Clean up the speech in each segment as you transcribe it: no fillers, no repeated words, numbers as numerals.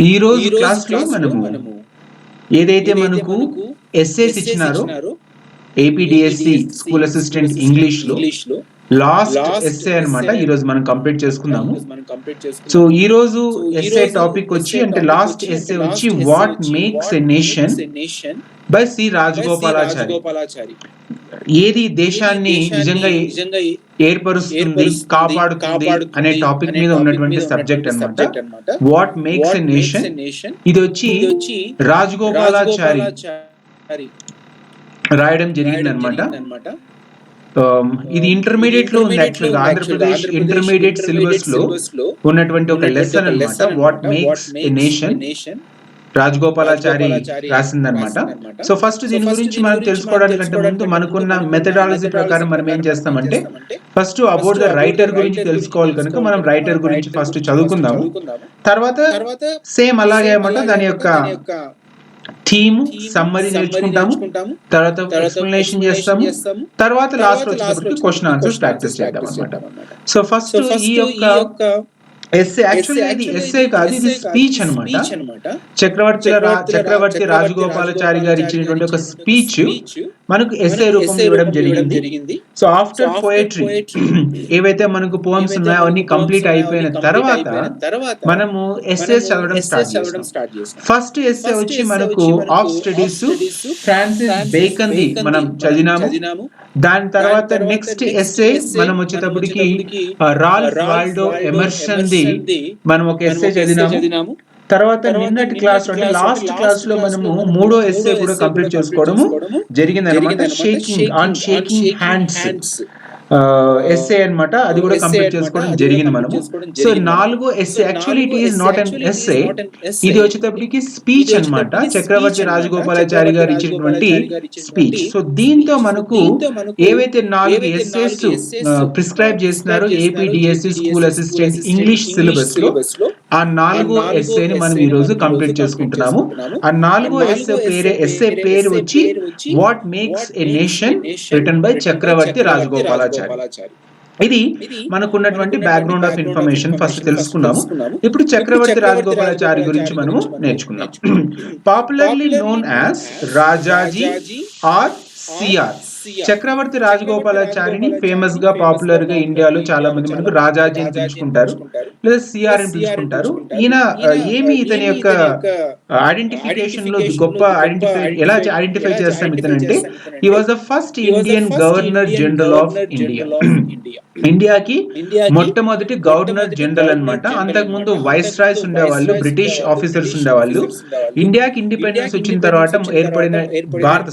ఈ రోజు క్లాస్లో మనము ఏదైతే మనకు ఎస్సేస్ ఇచ్చినారో ఏపీడిఎస్సి స్కూల్ అసిస్టెంట్ ఇంగ్లీష్లో లాస్ట్ ఎస్సే అనమాట ఈరోజు మనం కంప్లీట్ చేసుకుందాము. సో ఈరోజు ఎస్సే టాపిక్ వచ్చి అంటే లాస్ట్ ఎస్సే వచ్చి what makes a nation by C Rajagopalachari. ఏది దేశాన్ని నిజంగా ఏర్పరుస్తుంది, కాపాడుతుంది అనే టాపిక్ మీద ఉన్నటువంటి సబ్జెక్ట్ అన్నమాట. వాట్ మేక్స్ ఎ నేషన్, ఇది వచ్చి రాజగోపాలాచారి రాయడం జరిగింది అనమాట. ఇది ఇంటర్మీడియట్ లో ఉంది. యాక్చువల్గా ఆంధ్రప్రదేశ్ ఇంటర్మీడియట్ సిలబస్ లో ఉన్నటువంటి ఒక లెసన్ అన్నమాట. What makes a nation Rajagopalachari రాసిందనమాట. సో ఫస్ట్ దీని గురించి మనం తెలుసుకోవడానికంటే ముందు మనకున్న మెథడాలజీ ప్రకారం మనం ఏం చేస్తామంటే ఫస్ట్ అబౌట్ ద రైటర్ గురించి తెలుసుకోవాలి కనుక మనం రైటర్ గురించి ఫస్ట్ చదువుకుందాము. తర్వాత సేమ్ అలాగే అన్నమాట దాని యొక్క థీమ్ సమ్మరీ నేర్చుకుంటాము, తర్వాత ఎక్స్ప్లెనేషన్ చేస్తాము, తర్వాత లాస్ట్ వచ్చేటప్పటికి క్వశ్చన్ ఆన్సర్స్ ప్రాక్టీస్ చేద్దాం అనమాట. సో ఫస్ట్ ఈ యొక్క ఎస్సే, యాక్చువల్లీ ఇది ఎస్సే కాదు, ఇది స్పీచ్ అనమాట. చక్రవర్తి రాజగోపాలాచారి గారు ఇచ్చినటువంటి ఒక స్పీచ్ మనకు ఎస్సే రూపంలో ఇవ్వడం జరిగింది. సో ఆఫ్టర్ పోయట్రీ ఏవైతే మనకు పోయమ్స్ ఉన్నాయో అవన్నీ కంప్లీట్ అయిపోయిన తర్వాత మనము ఎస్సేస్ చదవడం స్టార్ట్ చేస్తాం. ఫస్ట్ ఎస్సే వచ్చి మనకు of studies Francis bacon the మనం చదివినాము. దాని తర్వాత నెక్స్ట్ ఎస్సే మనం వచ్చేటప్పటికి రాల్ఫ్ వాల్డో ఎమర్సన్ ది మనం ఒక ఎస్సే చదివినాము. తర్వాత నిన్నటి క్లాస్ అంటే లాస్ట్ క్లాస్ లో మనము మూడో ఎస్సే కూడా కంప్లీట్ చేసుకోవడము జరిగింది అనమాట. షేకింగ్ హ్యాండ్స్ ఎస్సే అన్నమాట. అది కూడా కంప్లీట్ చేసుకోవడం జరిగింది మనము. సో నాలుగో essay, actually it is not an essay, ఇది వచ్చేటప్పటికి స్పీచ్ అన్నమాట. చక్రవర్తి రాజగోపాలాచారి గారు ఇచ్చినటువంటి స్పీచ్. సో దీంతో మనకు ఏవైతే 4 ఎస్సేస్ ప్రిస్క్రైబ్ చేసినారో APDSC school assistant English syllabus లో ఆ 4 ఎస్సేని మనం ఈ రోజు కంప్లీట్ చేసుకుంటున్నాము. ఆ 4 ఎస్సే పేరు వచ్చి what makes a nation written by Chakravarti Rajagopalachari. ఇది మనకున్నటువంటి బ్యాక్గ్రౌండ్ ఆఫ్ ఇన్ఫర్మేషన్ ఫస్ట్ తెలుసుకున్నాము. ఇప్పుడు చక్రవర్తి రాజగోపాలాచారి గురించి మనము నేర్చుకున్నాం. Popularly known as Rajaji or CR. చక్రవర్తి రాజగోపాలాచారిని ఫేమస్ గా పాపులర్ గా ఇండియాలో చాలా మంది మనకు రాజాజీ అని పిలుచుకుంటారు, లేదా సిఆర్ అని పిలుచుకుంటారు. ఈయన ఏమి ఇతని యొక్క ఐడెంటిఫికేషన్ లో గొప్ప ఎలా ఐడెంటిఫై చేస్తాం ఇతనంటే he was the first Indian governor general of India. ఇండియాకి మొట్టమొదటి గవర్నర్ జనరల్ అన్నమాట. అంతకుముందు వైస్ రాయ్స్ ఉండేవాళ్ళు, బ్రిటిష్ ఆఫీసర్స్ ఉండేవాళ్ళు. ఇండియాకి ఇండిపెండెన్స్ వచ్చిన తర్వాత ఏర్పడిన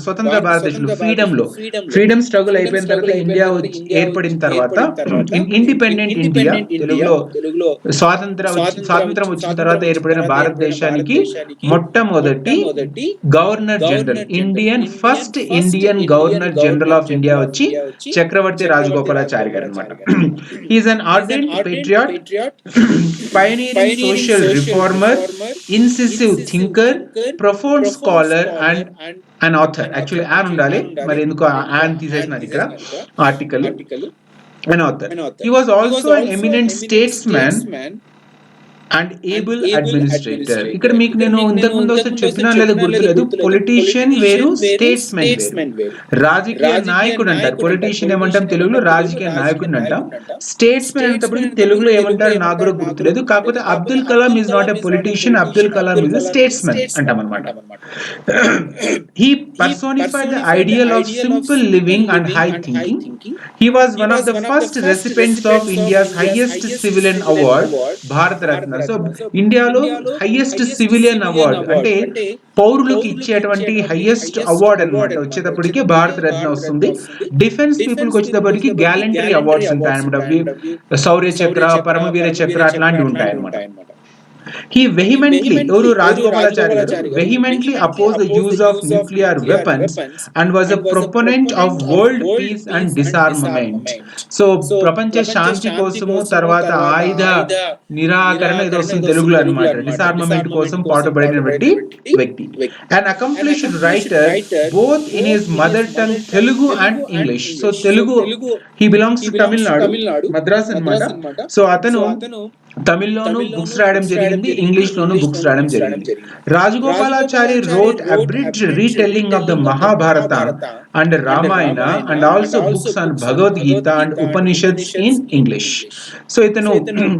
స్వతంత్ర భారతదేశంలో ఫ్రీడమ్ స్ట్రగుల్ అయిపోయిన తర్వాత ఇండియా ఏర్పడిన తర్వాత ఇండిపెండెంట్ ఇండియా, తెలుగులో స్వాతంత్రం వచ్చిన తర్వాత ఏర్పడిన భారతదేశానికి మొట్టమొదటి governor general, first Indian governor general of India వచ్చి చక్రవర్తి రాజగోపాలాచారి గారు అనమాట. He is an ardent patriot, pioneering social reformer, incisive thinker, profound scholar and an author. Actually an ఉండాలి, మరి ఎందుకు an తీసేసినారు ఇక్కడ article. An author. He was also an eminent statesman and able administrator. ఇక్కడ మీకు నేను ఇంతకు ముందు ఒకసారి చెప్పినా లేదా గుర్తులేదు, పొలిటీషియన్ వేరు, స్టేట్స్మెన్ వేరు. రాజకీయ నాయకుడు అంటారు, పొలిటీషియన్ ఏమంటాం తెలుగులో, రాజకీయ నాయకుడు అంటాం. స్టేట్స్మెన్ అనేటప్పటికి తెలుగులో ఏమంటారు నాకు కూడా గుర్తులేదు. కాకపోతే Abdul Kalam is not a politician, Abdul Kalam is a statesmen అంటాం అనమాట. He personified the ideal of simple living and high thinking. He was one of the first recipients of India's highest civilian award, Bharat Ratna. So ఇండియాలో హైయెస్ట్ సివిలియన్ అవార్డ్ అంటే పౌరులకు ఇచ్చేటువంటి highest award అనమాట. వచ్చేటప్పటికి భారత రత్న వస్తుంది. Defence people కి వచ్చేటప్పటికి గ్యాలంటరీ అవార్డ్స్ ఉంటాయి అనమాట. శౌర్య చక్ర, పరమవీర చక్ర అట్లాంటివి ఉంటాయి అనమాట. He vehemently, Rajagopalachari vehemently opposed the use of nuclear weapons and was a proponent of world peace and disarmament. So ప్రపంచ శాంతి కోసము, తర్వాత ఆయుధ నిరాకరణ, ఇది వస్తుంది తెలుగులో అన్నమాట, డిసార్మమెంట్ కోసం పాటుపడినటువంటి వ్యక్తి. An accomplished writer both in his mother tongue Telugu and English. So Telugu, he belongs to Tamil Nadu, Madras అన్నమాట. సో అతను తమిళ్లోను బుక్స్ రాయడం జరిగింది, ఇంగ్లీష్లోను బుక్స్ రాయడం జరిగింది. Rajagopalachari wrote abridged retelling of the Mahabharata and Ramayana and also books on Bhagavad Gita and Upanishads in English. So ఇతను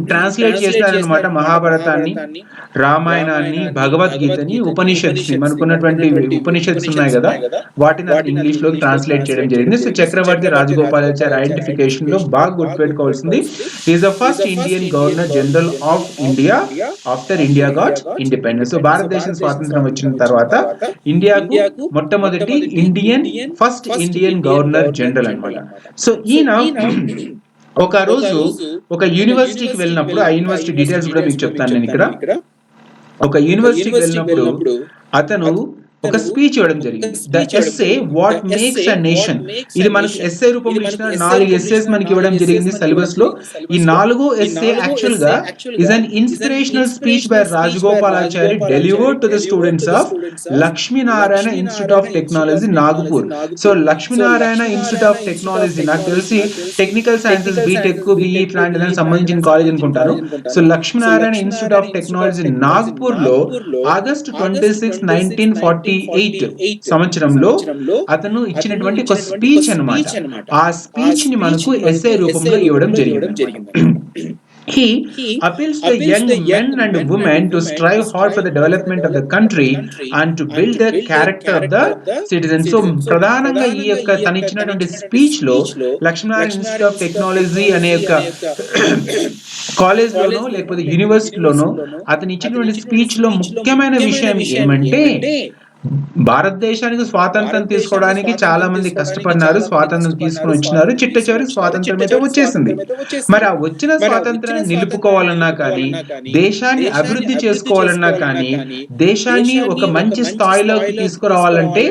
translate చేసినారనమాట మహాభారతాన్ని, రామాయణాన్ని, భగవద్గీతని, ఉపనిషత్స్ ని, మనకున్నటువంటి ఉపనిషత్స్ ఉన్నాయి కదా వాటిని అతను ఇంగ్లీష్ లో ట్రాన్స్లేట్ చేయడం జరిగింది. సో చక్రవర్తి రాజగోపాలాచారి ఐడెంటిఫికేషన్ లో బాగా గుర్తుపెట్టుకోవాల్సింది, is the first Indian governor general of India after India got independence. So భారతదేశం స్వాతంత్రం వచ్చిన తర్వాత ఇండియాకు మొట్టమొదటి ఫస్ట్ ఇండియన్ గవర్నర్ జనరల్ అన్నమాట. సో ఈయన ఒక రోజు ఒక యూనివర్సిటీకి వెళ్ళినప్పుడు, ఆ యూనివర్సిటీ డీటెయిల్స్ కూడా మీకు చెప్తాను నేను ఇక్కడ. ఒక యూనివర్సిటీకి వెళ్ళినప్పుడు అతను ఒక స్పీచ్ ఇవ్వడం జరిగింది. The essay what makes a nation. ఇది మనకి ఎస్సే రూపంలో ఇచ్చిన 4 ఎస్సేస్ మనకి ఇవ్వడం జరిగింది సిలబస్ లో. ఈ 4 ఎస్సే యాక్చువల్ గా is an inspirational speech by Rajagopalachari delivered to the students of Lakshminarayana institute of technology Nagpur. So Lakshminarayana institute of technology, నాకు తెలిసి టెక్నికల్ సైన్సెస్ బీటెక్ బిఈ ఇట్లాంటి దానికి సంబంధించిన కాలేజ్ అనుకుంటాను. So Lakshminarayana institute of technology Nagpur లో ఆగస్ట్ 26, 1948 సంవత్సరంలో అతను ఇచ్చినటువంటి ఒక స్పీచ్ అన్నమాట. ఆ స్పీచ్ ని మనకు ఎస్సే రూపంలో ఇవ్వడం జరిగింది. He appeals to young men and women to strive hard for the development of the country and to build the character of the citizens. So ప్రధానంగా ఈ యొక్క తను ఇచ్చినటువంటి స్పీచ్ లో లక్ష్మీనారాయణ ఇన్స్టిట్యూట్ ఆఫ్ టెక్నాలజీ అనే యొక్క కాలేజ్ లోనో లేకపోతే యూనివర్సిటీలోనో అతను ఇచ్చినటువంటి స్పీచ్ లో ముఖ్యమైన విషయం ఏమంటే, భారతదేశానికి స్వాతంత్రం తీసుకోవడానికి చాలా మంది కష్టపడినారు, స్వాతంత్రం తీసుకుని వచ్చినారు, చిట్ట చివరికి స్వాతంత్రం అయితే వచ్చేసింది. మరి ఆ వచ్చిన స్వాతంత్రాన్ని నిలుపుకోవాలన్నా కానీ, దేశాన్ని అభివృద్ధి చేసుకోవాలన్నా కానీ, దేశాన్ని ఒక మంచి స్థాయిలోకి తీసుకురావాలంటే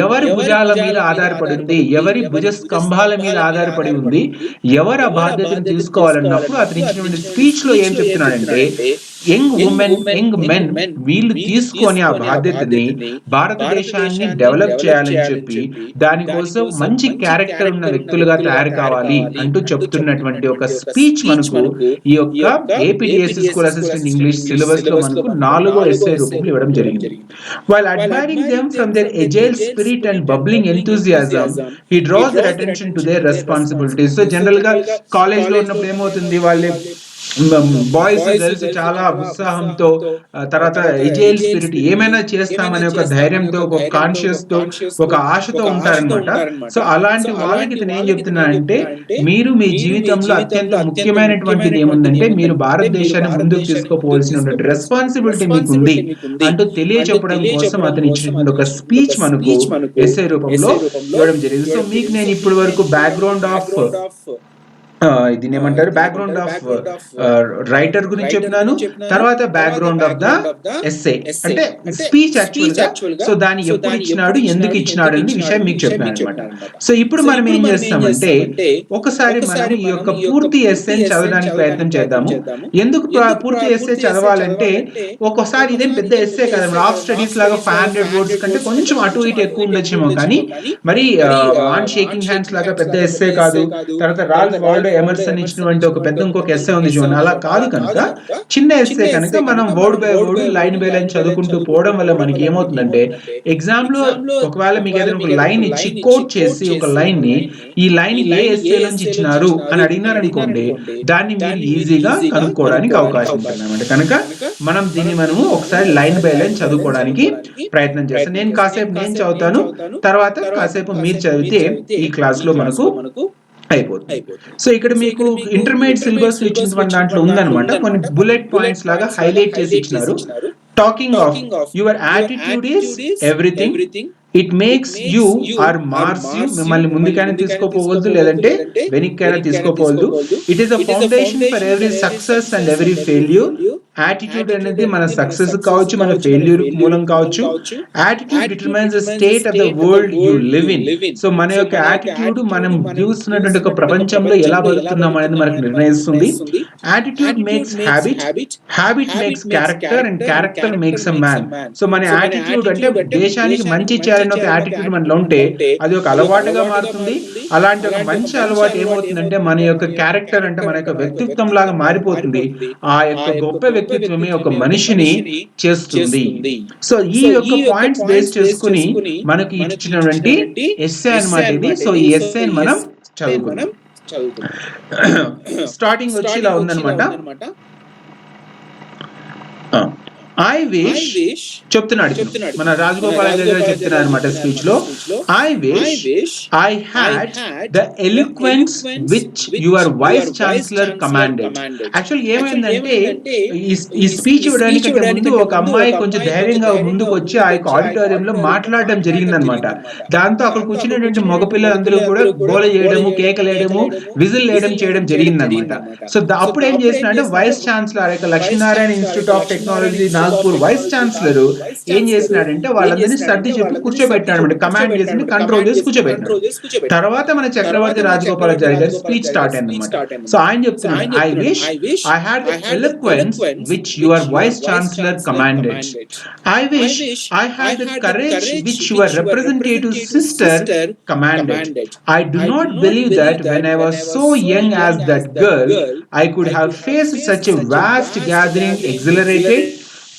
ఎవరి భుజాల మీద ఆధారపడి ఉంది, ఎవరి భుజ స్తంభాల మీద ఆధారపడి ఉంది, ఎవరు ఆ బాధ్యతను తీసుకోవాలన్నప్పుడు అతను ఇచ్చినటువంటి స్పీచ్ లో ఏం చెప్తున్నాడంటే, యంగ్ ఉమెన్, యంగ్ మెన్ వీళ్ళు తీసుకొని ఆ బాధ్యతని భారతదేశాన్ని డెవలప్ చేయాలని చెప్పి దానికోసం మంచి క్యారెక్టర్ ఉన్న వ్యక్తులుగా తయారు కావాలి అంటూ చెప్తున్నటువంటి ఒక స్పీచ్ మనకు ఈ యొక్క APDSC school assistant English syllabus లో మనకు 4వ ఎస్సే రూపంలో ఇవ్వడం జరిగింది. While admiring them from their agile spirit and bubbling enthusiasm, he draws their attention to their responsibilities. So general గా కాలేజ్ లో ఉన్నప్పుడు ఏమవుతుంది, వాళ్ళే బాయ్స్ గర్ల్స్ చాలా ఉత్సాహంతో, తర్వాత ఎజైల్ స్పిరిట్, ఏమైనా చేస్తామనే ఒక ధైర్యంతో, ఒక కాన్షియస్ తో, ఒక ఆశతో ఉంటారనమాట. సో అలాంటి వాళ్ళకి ఇతను ఏం చెప్తున్నానంటే, మీరు మీ జీవితంలో అత్యంత ముఖ్యమైనటువంటిది ఏముందంటే మీరు భారతదేశాన్ని ముందుకు తీసుకోపోవాల్సిన రెస్పాన్సిబిలిటీ మీకు ఉంది అంటూ తెలియచెప్పడం కోసం అతను ఇచ్చినటువంటి ఒక స్పీచ్ మనకు ఎస్సే రూపంలో ఇవ్వడం జరిగింది. సో మీకు నేను ఇప్పటి వరకు బ్యాక్గ్రౌండ్ ఆఫ్ దీని ఏమంటారు, బ్యాక్గ్రౌండ్ ఆఫ్ రైటర్ గురించి చెప్పినాను, తర్వాత బ్యాక్గ్రౌండ్ ఆఫ్ ద ఎస్సే అంటే స్పీచ్ యాక్చువల్ గా. సో దాన్ని ఎప్పుడు ఇచ్చినాడు, ఎందుకు ఇచ్చినాడు అనే విషయం మీకు చెప్పినాను అనమాట. సో ఇప్పుడు మనం ఏం చేస్తామంటే, ఒకసారి మనం ఈ యొక్క పూర్తి ఎస్సేని చదవడానికి ప్రయత్నం చేద్దాము. ఎందుకు పూర్తి ఎస్సే చదవాలంటే, ఒక్కోసారి ఇదేం పెద్ద ఎస్సే కదా, హాఫ్ స్టడీస్ లాగా 500 words కంటే కొంచెం అటు ఇటు ఎక్కువ ఉండొచ్చేమో, కానీ మరి ఆన్ షేకింగ్ హ్యాండ్స్ లాగా పెద్ద ఎస్సే కాదు. తర్వాత రాల్ఫ్ వాల్డో ఎమర్సన్ ఇచ్చినటువంటి ఒక పెద్ద ఇంకొక ఎస్సే ఉంది చూడండి, అలా కాదు. కనుక చిన్న ఎస్సే కనుక మనం word by word, line by line చదువుకుంటూ పోవడం వల్ల మనకి ఏమవుతుందంటే, ఎగ్జామ్ లో ఒకవేళ మీకు ఏదైనా ఒక లైన్ ఇచ్చి కోట్ చేసి ఒక లైన్ ని, ఈ లైన్ ఏ ఎస్సే నుంచి ఇచ్చినారు అని అడిగినారనుకోండి, దాన్ని మీరు ఈజీగా కనుక్కోవడానికి అవకాశం ఉంటుంది అన్నమాట. కనుక మనం దీన్ని మనము ఒకసారి లైన్ బై లైన్ చదువుకోవడానికి ప్రయత్నం చేస్తాం. నేను కాసేపు నేను చదువుతాను, తర్వాత కాసేపు మీరు చదివితే ఈ క్లాస్ లో మనకు అయిపోతుంది. సో ఇక్కడ మీకు ఇంటర్మీడియట్ సిలబస్ ఇచ్చినటువంటి దాంట్లో ఉందన్నమాట, కొన్ని బుల్లెట్ పాయింట్స్ లాగా హైలైట్ చేసి ఇచ్చినారు. Talking of your attitude is everything, it makes you or marks you. మిమ్మల్ని ముందుకైనా తీసుకోపోవద్దు, లేదంటే వెనక్కైనా తీసుకోపోవద్దు. It is a foundation for every success and every failure. Attitude అనేది మన సక్సెస్ కావచ్చు, మన ఫెయిల్యూర్ మూలం కావచ్చు. Attitude determines the state of the world you live in. So మన యొక్క యాటిట్యూడ్ మనం జీవిస్తున్నటువంటి ఒక ప్రపంచంలో ఎలా బతుకుతున్నాం అనేది మనకు నిర్ణయిస్తుంది. Attitude makes habit, habit makes character, and character makes a man. So మన యాటిట్యూడ్ అంటే దేశానికి మంచి చేయాలని ఒక యాటిట్యూడ్ మనలో ఉంటే అది ఒక అలవాటుగా మారుతుంది. అలాంటి ఒక మంచి అలవాటు ఏమవుతుందంటే మన యొక్క క్యారెక్టర్ అంటే మన యొక్క వ్యక్తిత్వం లాగా మారిపోతుంది. ఆ యొక్క గొప్ప వ్యక్తిత్వమే ఒక మనిషిని చేస్తుంది. సో ఈ యొక్క పాయింట్స్ బేస్ చేసుకుని మనకి ఇచ్చినటువంటి ఎస్సే అన్నమాట ఇది. సో ఈ ఎస్సేని మనం చదువుకున్నాం. స్టార్టింగ్ వచ్చి ఇలా ఉందన్నమాట. ఐ విష్ చెప్తున్నాడు మన రాజగోపాలాచారి గారు చెప్తున్నారు అనమాట స్పీచ్ లో. I wish I had the eloquence which your vice chancellor commanded. Actual ఏమైందంటే ఈ స్పీచ్ ఇవ్వడానికంటే ముందు ఒక అమ్మాయి కొంచెం ధైర్యంగా ముందుకు వచ్చి ఆ యొక్క ఆడిటోరియంలో మాట్లాడడం జరిగిందనమాట. దాంతో అక్కడ కూర్చున్నటువంటి మగపిల్లలందరూ కూడా గోల చేయడము, కేకలేయడము, విజిల్ వేయడం చేయడం జరిగిందనమాట. సో అప్పుడు ఏం చేసినంటే వైస్ ఛాన్సలర్ యొక్క Laxminarayan institute of technology Nagpur vice chancellor ఏం చేసినాడంటే వాళ్ళందరినీ సర్ది చెప్పి కూర్చోబెట్టాడు, కమాండ్ చేసి కంట్రోల్ చేసి కూర్చోబెట్టాడు. తర్వాత మన చక్రవర్తి రాజగోపాలాచారి గారి స్పీచ్ స్టార్ట్ అయిందన్నమాట. సో ఆయన చెప్తున్నాడు, I wish I had the eloquence which your vice chancellor commanded. I wish I had the courage which your representative sister commanded. I do not believe that when I was so young as that girl I could have faced such a vast gathering, exhilarated,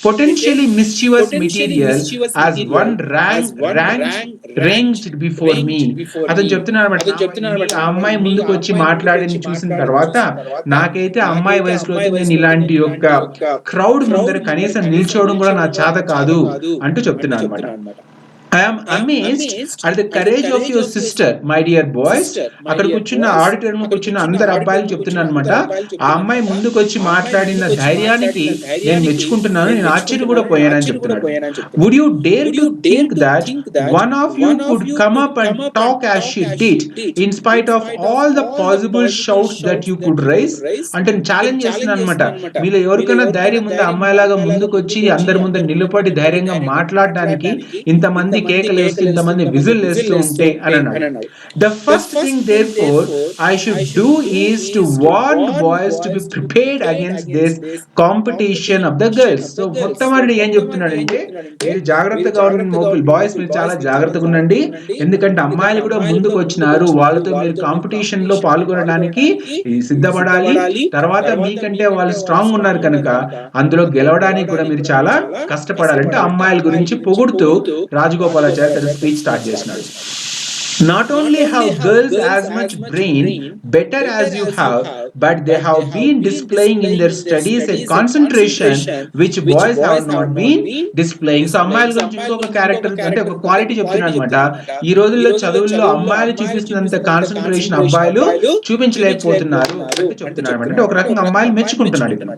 potentially mischievous material as one ranged before me. అతను చెప్తున్నాడు ఆ అమ్మాయి ముందుకు వచ్చి మాట్లాడింది చూసిన తర్వాత నాకైతే అమ్మాయి వయసులో నేను ఇలాంటి యొక్క క్రౌడ్ ముందర కనీసం నిల్చోవడం కూడా నా చేత కాదు అంటూ చెప్తున్నాను అనమాట. I am amazed at the courage of your sister, my dear boys. అక్కడ కూర్చున్న ఆడిటోరియం కూర్చున్న అందరు అబ్బాయిలు చెప్తున్నాను అనమాట. ఆ అమ్మాయి ముందుకు వచ్చి మాట్లాడిన ధైర్యానికి నేను మెచ్చుకుంటున్నాను, నేను ఆశ్చర్య కూడా పోయానని చెప్తున్నాడు. Would you dare to think that one of you could come up and talk as she did in spite of all the possible shouts that you could raise? అంటే ఛాలెంజ్ చేస్తున్నాను అనమాట. మీలో ఎవరికైనా ధైర్యం ఉందా అమ్మాయిలాగా ముందుకు వచ్చి అందరి ముందు నిలబడి ధైర్యంగా మాట్లాడడానికి? ఇంతమంది కేకలు వేస్తూ ఇంతమంది విజిల్ వేస్తూ ఉంటే అని అన్నాడు. The first thing therefore I should do is to warn boys to be prepared against this competition of the girls. So మొట్టమొదటి ఏం చెప్తున్నాడంటే మీరు జాగ్రత్తగా ఉండండి, బాయ్స్ మీరు చాలా జాగ్రత్తగా ఉండండి, ఎందుకంటే అమ్మాయిలు కూడా ముందుకు వచ్చినారు, వాళ్ళతో మీరు కాంపిటీషన్ లో పాల్గొనడానికి సిద్ధపడాలి. తర్వాత మీకంటే వాళ్ళు స్ట్రాంగ్ ఉన్నారు కనుక అందులో గెలవడానికి కూడా మీరు చాలా కష్టపడాలంటే అమ్మాయిల గురించి పొగుడుతూ రాజగోపాలాచారి తన స్పీచ్ స్టార్ట్ చేసినాడు. Not only have girls as much brain, better as you have, but they have been displaying in their studies a concentration which boys have not been displaying. So అమ్మాయిల గురించి ఇంకొక క్యారెక్టర్ అంటే ఒక quality చెప్తున్నాడు అనమాట. ఈ రోజుల్లో చదువుల్లో అమ్మాయిలు చూపిస్తున్నంత కాన్సన్ట్రేషన్ అబ్బాయిలు చూపించలేకపోతున్నారు అంటే చెప్తున్నాడు అనమాట. అంటే ఒక రకంగా అమ్మాయిలు మెచ్చుకుంటున్నాడు ఇక్కడ.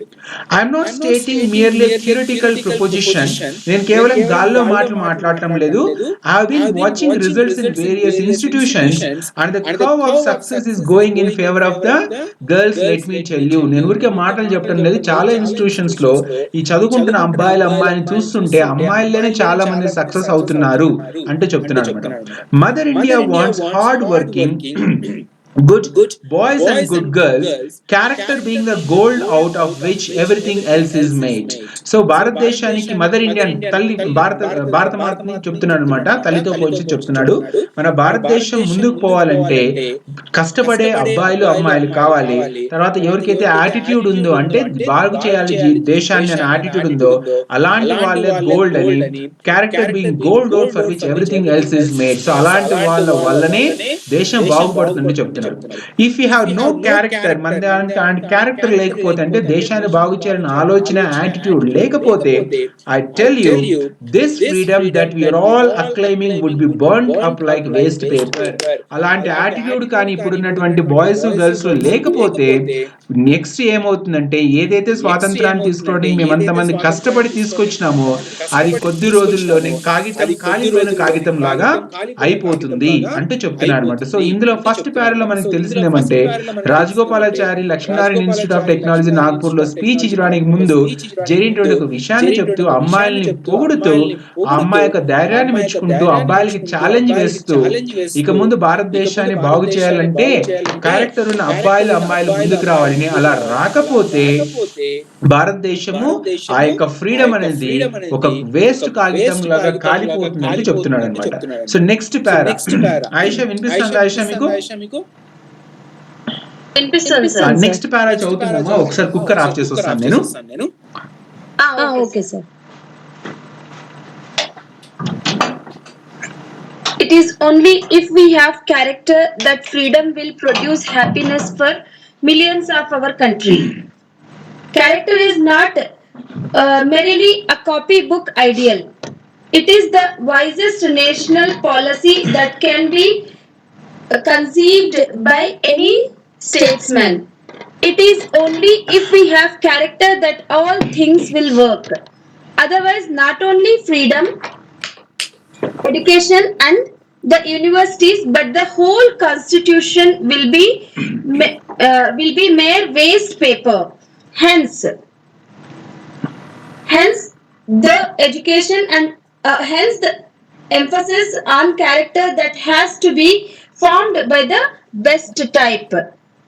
I'm not stating merely theoretical proposition. నేను కేవలం గాల్లో మాటలు మాట్లాడటం లేదు. I have been watching results in various institutions and the curve of success is going in favor of the girls. Let me tell you, నేను ఊరికే మాటలు చెప్పడం లేదు, చాలా ఇన్స్టిట్యూషన్స్ లో ఈ చదువుకుంటున్న అమ్మాయిని చూస్తుంటే అమ్మాయిలనే చాలా మంది సక్సెస్ అవుతున్నారు అంటూ చెప్తున్నాడు అనమాట. Mother India wants hard working good boys and good girls, character being the gold out of which everything else is made. So భారతదేశానికి మదర్ ఇండియా తల్లి భారత మాతని చెప్తున్నాడు అనమాట, తల్లితో పోల్చి చెప్తున్నాడు. మన భారతదేశం ముందుకు పోవాలంటే కష్టపడే అబ్బాయిలు అమ్మాయిలు కావాలి. తర్వాత ఎవరికైతే యాటిట్యూడ్ ఉందో అంటే బాగు చేయాలి దేశాన్ని అనే యాటిట్యూడ్ ఉందో అలాంటి వాళ్ళే గోల్డ్ అని, character being gold out for which everything else is made. So అలాంటి వాళ్ళ వల్లనే దేశం బాగుపడుతుందని చెప్తున్నారు. If you have no character, మన దానికి క్యారెక్టర్ లేకపోతే అంటే దేశాన్ని బాగు చేయాలని ఆలోచన యాటిట్యూడ్ లేకపోతే I tell you this freedom that we are all acclaiming would be burned up like waste paper. అలాంటి యాటిట్యూడ్ కానీ ఇప్పుడున్నటువంటి బాయ్స్ గర్ల్స్ లో లేకపోతే నెక్స్ట్ ఏమవుతుందంటే ఏదైతే స్వాతంత్రాన్ని తీసుకోవడానికి మేమంతమంది కష్టపడి తీసుకొచ్చినామో అది కొద్ది రోజుల్లోనే కాగితం కాలిపోయిన కాగితం లాగా అయిపోతుంది అంటే చెప్తున్నారు అనమాట. సో ఇందులో ఫస్ట్ ప్యారాలో మనకు తెలిసింది ఏమంటే Rajagopalachari Lakshminarayana institute of technology Nagpur లో స్పీచ్ ఇచ్చడానికి ముందు జరిగినటువంటి ఒక విషయాన్ని చెప్తూ అమ్మాయిల్ని పొగుడుతూ ఆ అమ్మాయి యొక్క ధైర్యాన్ని మెచ్చుకుంటూ అబ్బాయిలకి ఛాలెంజ్ వేస్తూ ఇక ముందు భారతదేశాన్ని బాగు చేయాలంటే క్యారెక్టర్ ఉన్న అబ్బాయిలు అమ్మాయిలు ముందుకు రావాలని, అలా రాకపోతే భారతదేశము ఆ యొక్క ఫ్రీడమ్ అనేది ఒక వేస్ట్ కాగితం లాగా కాలిపోతుందని చెప్తున్నాడు అనమాట. సో నెక్స్ట్ పారా ఆయిషా వినిపిస్తుంది? ఆయిషా మీకు నెక్స్ట్ పారా చదువుతున్నామా? ఒకసారి కుక్కర్ ఆఫ్ చేసి వస్తాను నేను. Okay sir. It is only if we have character that freedom will produce happiness for millions of our country. Character is not merely a copybook ideal. It is the wisest national policy that can be conceived by any statesman. It is only if we have character that all things will work. Otherwise, not only freedom, education and the universities, but the whole constitution will be mere waste paper. Hence the education and hence the emphasis on character that has to be formed by the best type.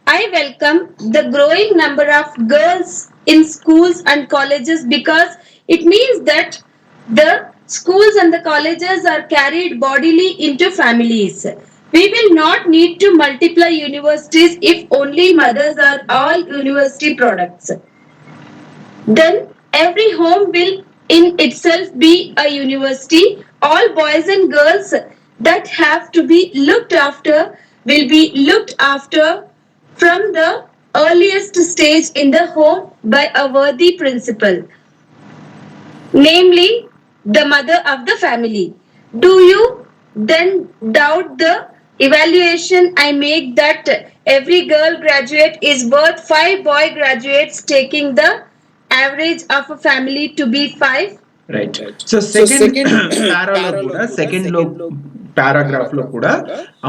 I welcome the growing number of girls in schools and colleges because it means that the schools and the colleges are carried bodily into families. We will not need to multiply universities if only mothers are all university products. Then every home will in itself be a university. All boys and girls that have to be looked after will be looked after from the earliest stage in the home by a worthy principal, namely the mother of the family. Do you then doubt the evaluation I make that every girl graduate is worth 5 boy graduates, taking the average of a family to be 5? Right. So second పారాలో కూడా second లో paragraph లో కూడా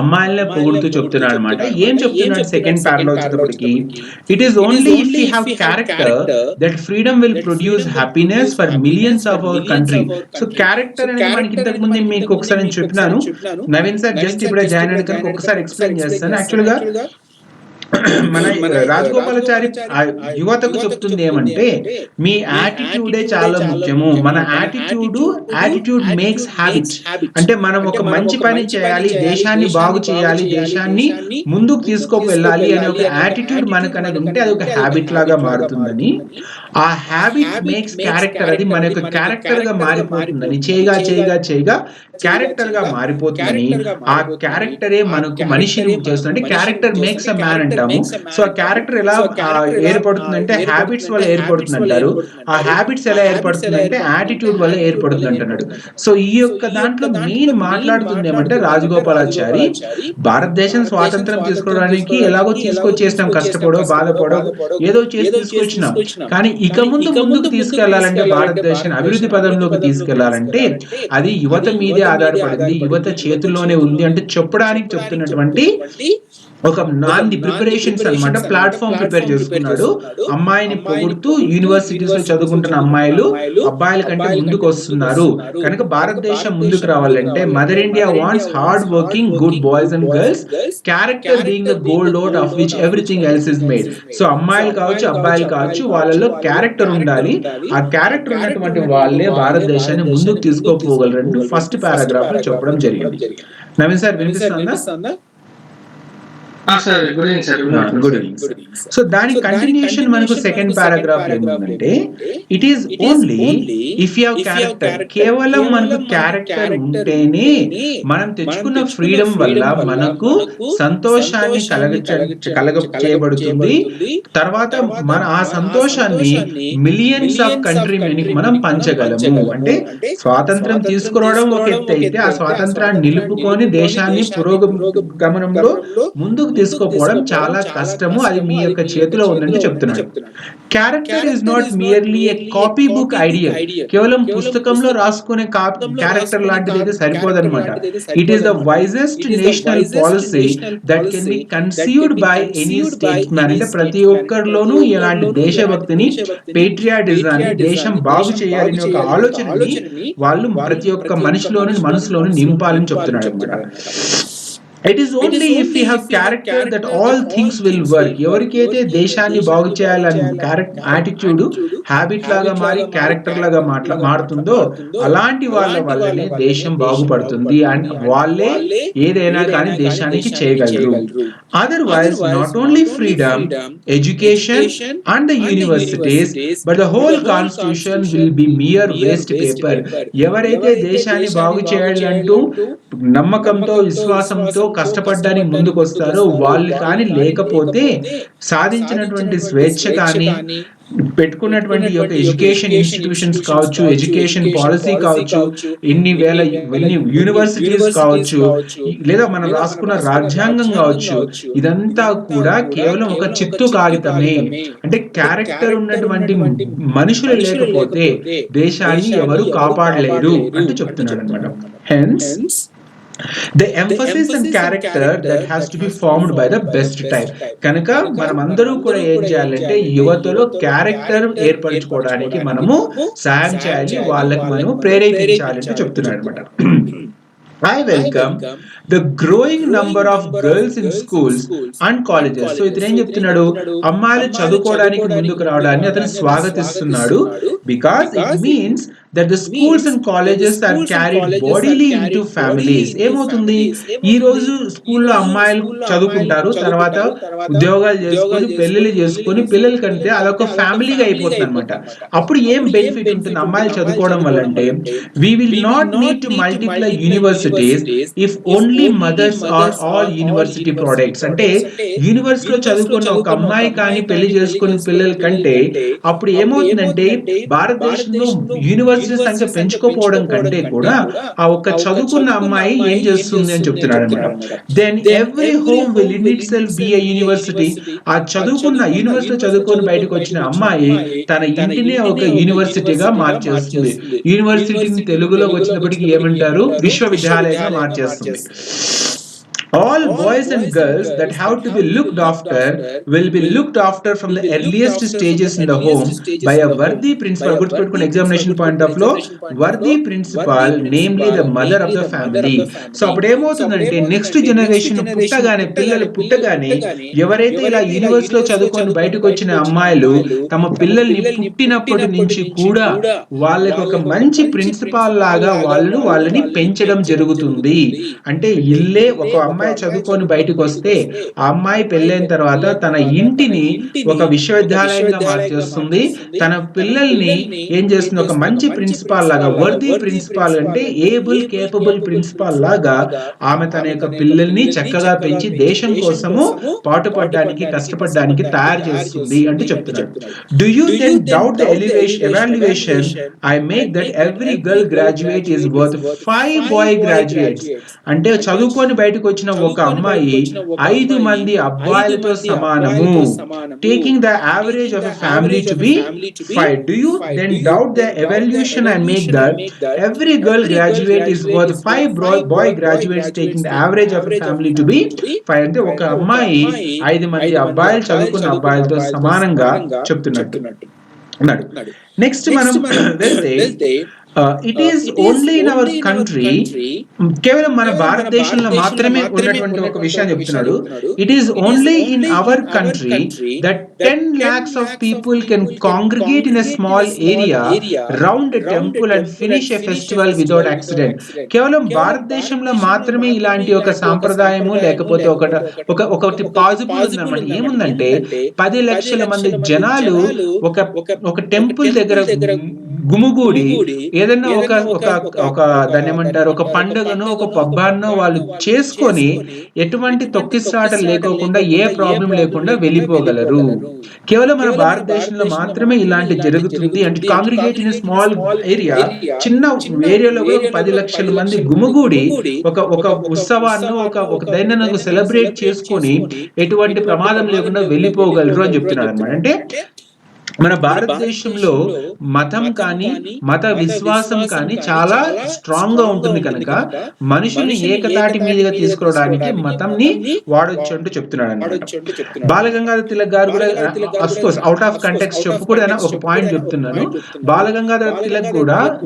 అమ్మాయిలనే పొగుడుతూ చెప్తున్నాడు అనమాట. ఏం చెప్తున్నాడు సెకండ్ పారాలో వచ్చేటప్పటికి, it is only if you have character that freedom will produce happiness for millions of our country. So character అనేది మనకి ఇంతకు ముందు మీకు ఒకసారి నేను చెప్పినాను, నవీన్ సార్ జస్ట్ ఇప్పుడే జాయిన్ అయిన కనుక ఒకసారి ఎక్స్ప్లెయిన్ చేస్తాను. యాక్చువల్ గా మన రాజగోపాలాచారి యువతకు చెప్తుంది ఏమంటే, మీ యాటిట్యూడే చాలా ముఖ్యము. మన యాటిట్యూడ్ మేక్స్ హ్యాబిట్. అంటే మనం ఒక మంచి పని చేయాలి, దేశాన్ని బాగు చేయాలి, దేశాన్ని ముందుకు తీసుకువెళ్ళాలి అనే ఒక యాటిట్యూడ్ మనకు అనేది ఉంటే అది ఒక హ్యాబిట్ లాగా మారుతుందని, ఆ హ్యాబిట్ మేక్స్ క్యారెక్టర్, అది మన యొక్క క్యారెక్టర్ గా మారిపోతుందని, చేయగా క్యారెక్టర్ గా మారిపోతుందని, ఆ క్యారెక్టరే మనకు మనిషిని చేస్తుంది. క్యారెక్టర్ మేక్స్ అ మ్యాన్ అంటాము. సో ఆ క్యారెక్టర్ ఎలా ఏర్పడుతుందంటే హ్యాబిట్స్ వల్ల ఏర్పడుతుంది అంటారు. ఆ హ్యాబిట్స్ ఎలా ఏర్పడుతుందంటే యాటిట్యూడ్ వల్ల ఏర్పడుతుంది అంటున్నాడు. సో ఈ యొక్క దాంట్లో మెయిన్ మాట్లాడుతుంది ఏమంటే రాజగోపాలాచారి, భారతదేశం స్వాతంత్రం తీసుకోవడానికి ఎలాగో తీసుకొచ్చేసినాం, కష్టపడో బాధపడో ఏదో చేసి తీసుకొచ్చినాం. కానీ ఇక ముందుకు తీసుకెళ్లాలంటే, భారతదేశాన్ని అభివృద్ధి పదంలోకి తీసుకెళ్లాలంటే అది యువత మీదే ఆధారపడింది, యువత చేతుల్లోనే ఉంది అంటే చెప్పడానికి చెప్తున్నటువంటి ఒక నాంది ప్రిపరేషన్స్ అన్నమాట. ప్లాట్ఫామ్ ప్రిపేర్ చేసుకున్నాడు. అమ్మాయిని పొగుడుతూ యూనివర్సిటీస్ లో చదువుకుంటున్న అమ్మాయిలు అబ్బాయిల కంటే ముందుకు వస్తున్నారు కనుక భారతదేశం ముందుకు రావాలంటే mother India wants hard working good boys and girls, character being the gold out of which everything else is made. So అమ్మాయిలు కావచ్చు అబ్బాయిలు కావచ్చు వాళ్ళలో క్యారెక్టర్ ఉండాలి. ఆ క్యారెక్టర్ ఉన్నటువంటి వాళ్ళే భారతదేశాన్ని ముందుకు తీసుకోపోగలరు ఫస్ట్ పారాగ్రాఫ్ లో చెప్పడం జరిగింది. నవీన్ సార్ వినిపిస్తుందా? Good evening. సో దాని కంటిన్యూషన్ మనకు సెకండ్ పారాగ్రాఫ్ ఏముందంటే, it is only if you have character. కేవలం మనకు క్యారెక్టర్ ఉంటేనే మనం తెచ్చుకున్న ఫ్రీడమ్ వల్ల మనకు సంతోషాన్ని కలగ చేయబడుతుంది. తర్వాత మన ఆ సంతోషాన్ని మిలియన్స్ ఆఫ్ కంట్రీ మెనికి మనం పంచగలము. అంటే స్వాతంత్రం తీసుకురావడం ఒక ఎత్తు అయితే, ఆ స్వాతంత్రాన్ని నిలుపుకొని దేశాన్ని పురోగమనంలో ముందుకు తీసుకుపోవడం చాలా కష్టము, అది మీ యొక్క చేతిలో ఉందని చెప్తున్నాడు. Character is not merely a copy book ideal. కేవలం పుస్తకంలో రాసుకునే క్యారెక్టర్ లాంటిది అయితే సరిపోదన్నమాట. It is the wisest national policy that can be conceived by any statesman. అంటే ప్రతి ఒక్కరిలోనూ ఇలాంటి దేశభక్తిని, పేట్రియాటిజాన్ని, దేశం బాగు చేయాలని ఒక ఆలోచనని వాళ్ళు ప్రతి ఒక్క మనసులోని నింపాలని చెప్తున్నాడు అనమాట. It is only if we have character that all things will work. ఎవరికైతే దేశాన్ని బాగు చేయాలని యాటిట్యూడ్ హ్యాబిట్ లాగా మారి క్యారెక్టర్ లాగా మారుతుందో అలాంటి వాళ్ళ వల్లనే దేశం బాగుపడుతుంది అండ్ వాళ్ళే ఏదైనా కానీ దేశానికి చేయగలరు. Otherwise not only freedom, education and the universities but the whole constitution will be mere waste paper. ఎవరైతే దేశాన్ని బాగు చేయాలంటూ నమ్మకంతో, విశ్వాసంతో కష్టపడడానికి ముందుకు వస్తారో వాళ్ళు కానీ లేకపోతే సాధించినటువంటి స్వేచ్ఛ కానీ, పెట్టుకున్నటువంటి యొక్క ఎడ్యుకేషన్ ఇన్స్టిట్యూషన్స్ కావచ్చు, ఎడ్యుకేషన్ పాలసీ కావచ్చు, ఎన్ని యూనివర్సిటీస్ కావచ్చు, లేదా మనం రాసుకున్న రాజ్యాంగం కావచ్చు, ఇదంతా కూడా కేవలం ఒక చిత్తు కాగితమే. అంటే క్యారెక్టర్ ఉన్నటువంటి మనుషులు లేకపోతే దేశాన్ని ఎవరు కాపాడలేరు అంటూ చెప్తున్నాడు అనమాట. Hence the emphasis and character that has to be formed by the best type. కనుక మనమందరూ కూడా ఏం చేయాలంటే యువతలో క్యారెక్టర్ ఏర్పరచుకోవడానికి మనము సాయం చేయాలి, వాళ్ళకి మనము ప్రేరేపించాలంటే చెప్తున్నాడు అనమాట. I welcome the growing number of girls in schools and colleges. So ఇతను ఏం చెప్తున్నాడు, అమ్మాయిలు చదువుకోవడానికి ముందుకు రావడాన్ని అతను స్వాగతిస్తున్నాడు. Because it means that the schools and colleges are carried bodily into families. ఏమవుతుంది, ఈ రోజు స్కూల్లో అమ్మాయిలు చదువుకుంటారు, తర్వాత ఉద్యోగాలు చేసుకొని పెళ్లిళ్ళు చేసుకొని పిల్లల కంటే అదొక ఫ్యామిలీగా అయిపోతుంది అనమాట. అప్పుడు ఏం బెనిఫిట్ ఉంటుంది అమ్మాయిలు చదువుకోవడం వల్ల అంటే, we will not need to multiply universities if only mothers are all university products. అంటే యూనివర్సిటీలో చదువుకున్న ఒక అమ్మాయి కానీ పెళ్లి చేసుకున్న పిల్లల కంటే అప్పుడు ఏమవుతుందంటే భారతదేశంలో యూనివర్సిటీ సంఖ్య పెంచుకోపోవడం కంటే కూడా ఆ ఒక్క చదువుకున్న అమ్మాయి ఏం చేస్తుంది అని చెప్తున్నాడు అనమాట. Then every home will in itself be a university. ఆ చదువుకున్న యూనివర్సిటీ చదువుకొని బయటకు వచ్చిన అమ్మాయి తన ఇంటినే ఒక యూనివర్సిటీగా మార్చేస్తుంది. యూనివర్సిటీని తెలుగులోకి వచ్చినప్పటికీ ఏమంటారు, విశ్వవిద్యాలయంగా మార్చేస్తుంది. All boys and girls that have to be looked after will be looked after from the earliest stages in the home by a worthy principal. Good examination point of law, worthy principal, namely the mother of the family. So అప్పుడు ఏమవుతుందంటే next generation పిల్లలు పుట్టగానే ఎవరైతే ఇలా యూనివర్సిటీలో చదువుకొని బయటకు వచ్చిన అమ్మాయిలు తమ పిల్లల్ని పుట్టినప్పటి నుంచి కూడా వాళ్ళకి ఒక మంచి ప్రిన్సిపాల్ లాగా వాళ్ళని పెంచడం జరుగుతుంది. అంటే ఇల్లే ఒక అమ్మాయి చదువుకొని బయటకు వస్తే ఆ అమ్మాయి పెళ్ళైన తర్వాత తన ఇంటిని ఒక విశ్వవిద్యాలయంగా మార్చేస్తుంది. తన పిల్లల్ని ఏం చేస్తుంది, ఒక మంచి ప్రిన్సిపాల్ లాగా, వర్దీ ప్రిన్సిపాల్ అంటే ఏబుల్ కేపబుల్ ప్రిన్సిపాల్ లాగా ఆమె తన యొక్క పిల్లల్ని చక్కగా పెంచి దేశం కోసము పాటుపడడానికి, కష్టపడడానికి తయారు చేస్తుంది అంటూ చెప్తున్నాడు. Do you then doubt the evaluation I make that every girl graduate is worth 5 boy graduates? అంటే చదువుకొని బయటకు వచ్చిన ఒక అమ్మాయి 5 మంది అబ్బాయిలతో సమానము. Taking the average of a family to be 5. Do you then doubt the evaluation I make that every girl graduate is worth 5 boy graduates taking the average of a family to be 5? అంటే ఒక అమ్మాయి 5 మంది అబ్బాయిలు చదువుకున్న అబ్బాయిలతో సమానంగా చెప్తున్నట్టు అన్నాడు. నెక్స్ట్ మనం వెళ్తే it is only in our country, కేవలం మన భారతదేశంలో మాత్రమే ఉన్నటువంటి ఒక విషయం చెప్తున్నాడు. It is only in our country that 10 lakhs of people can congregate in a small area round a temple and finish a festival without accident. కేవలం భారతదేశంలో మాత్రమే ఇలాంటి ఒక సాంప్రదాయము లేకపోతే ఒకటి పాజిబుల్ ఉందన్నమాట. ఏముందంటే 10 లక్షల మంది జనాలు ఒక టెంపుల్ దగ్గర గుమిగూడి ఏదైనా ఒక ఒక ఒక దాన్ని ఏమంటారు, ఒక పండుగను ఒక పబ్బాన్నో వాళ్ళు చేసుకొని ఎటువంటి తొక్కిసలాటలు లేకోకుండా ఏ ప్రాబ్లం లేకుండా వెళ్ళిపోగలరు. కేవలం మన భారతదేశంలో మాత్రమే ఇలాంటి జరుగుతుంది. అంటే కాంగ్రిగేట్ ఇన్ స్మాల్ ఏరియా, చిన్న ఏరియాలో కూడా ఒక 10 లక్షల మంది గుమిగూడి ఒక ఒక ఉత్సవాన్ని ఒక ఒక దైనందిన సెలబ్రేట్ చేసుకొని ఎటువంటి ప్రమాదం లేకుండా వెళ్ళిపోగలరు అని చెప్తున్నాడు అనమాట. అంటే మన భారతదేశంలో మతం కానీ మత విశ్వాసం కానీ చాలా స్ట్రాంగ్ గా ఉంటుంది కనుక మనుషుల్ని ఏకతాటి మీదుగా తీసుకురావడానికి మతంని వాడొచ్చు అంటూ చెప్తున్నాడు అనమాట. బాలగంగాధర తిలక్ గారు కూడా అఫ్కోర్స్ అవుట్ ఆఫ్ కంటెక్స్ట్ చెప్పకూడదని ఒక పాయింట్ చెప్తున్నాను. బాలగంగాధర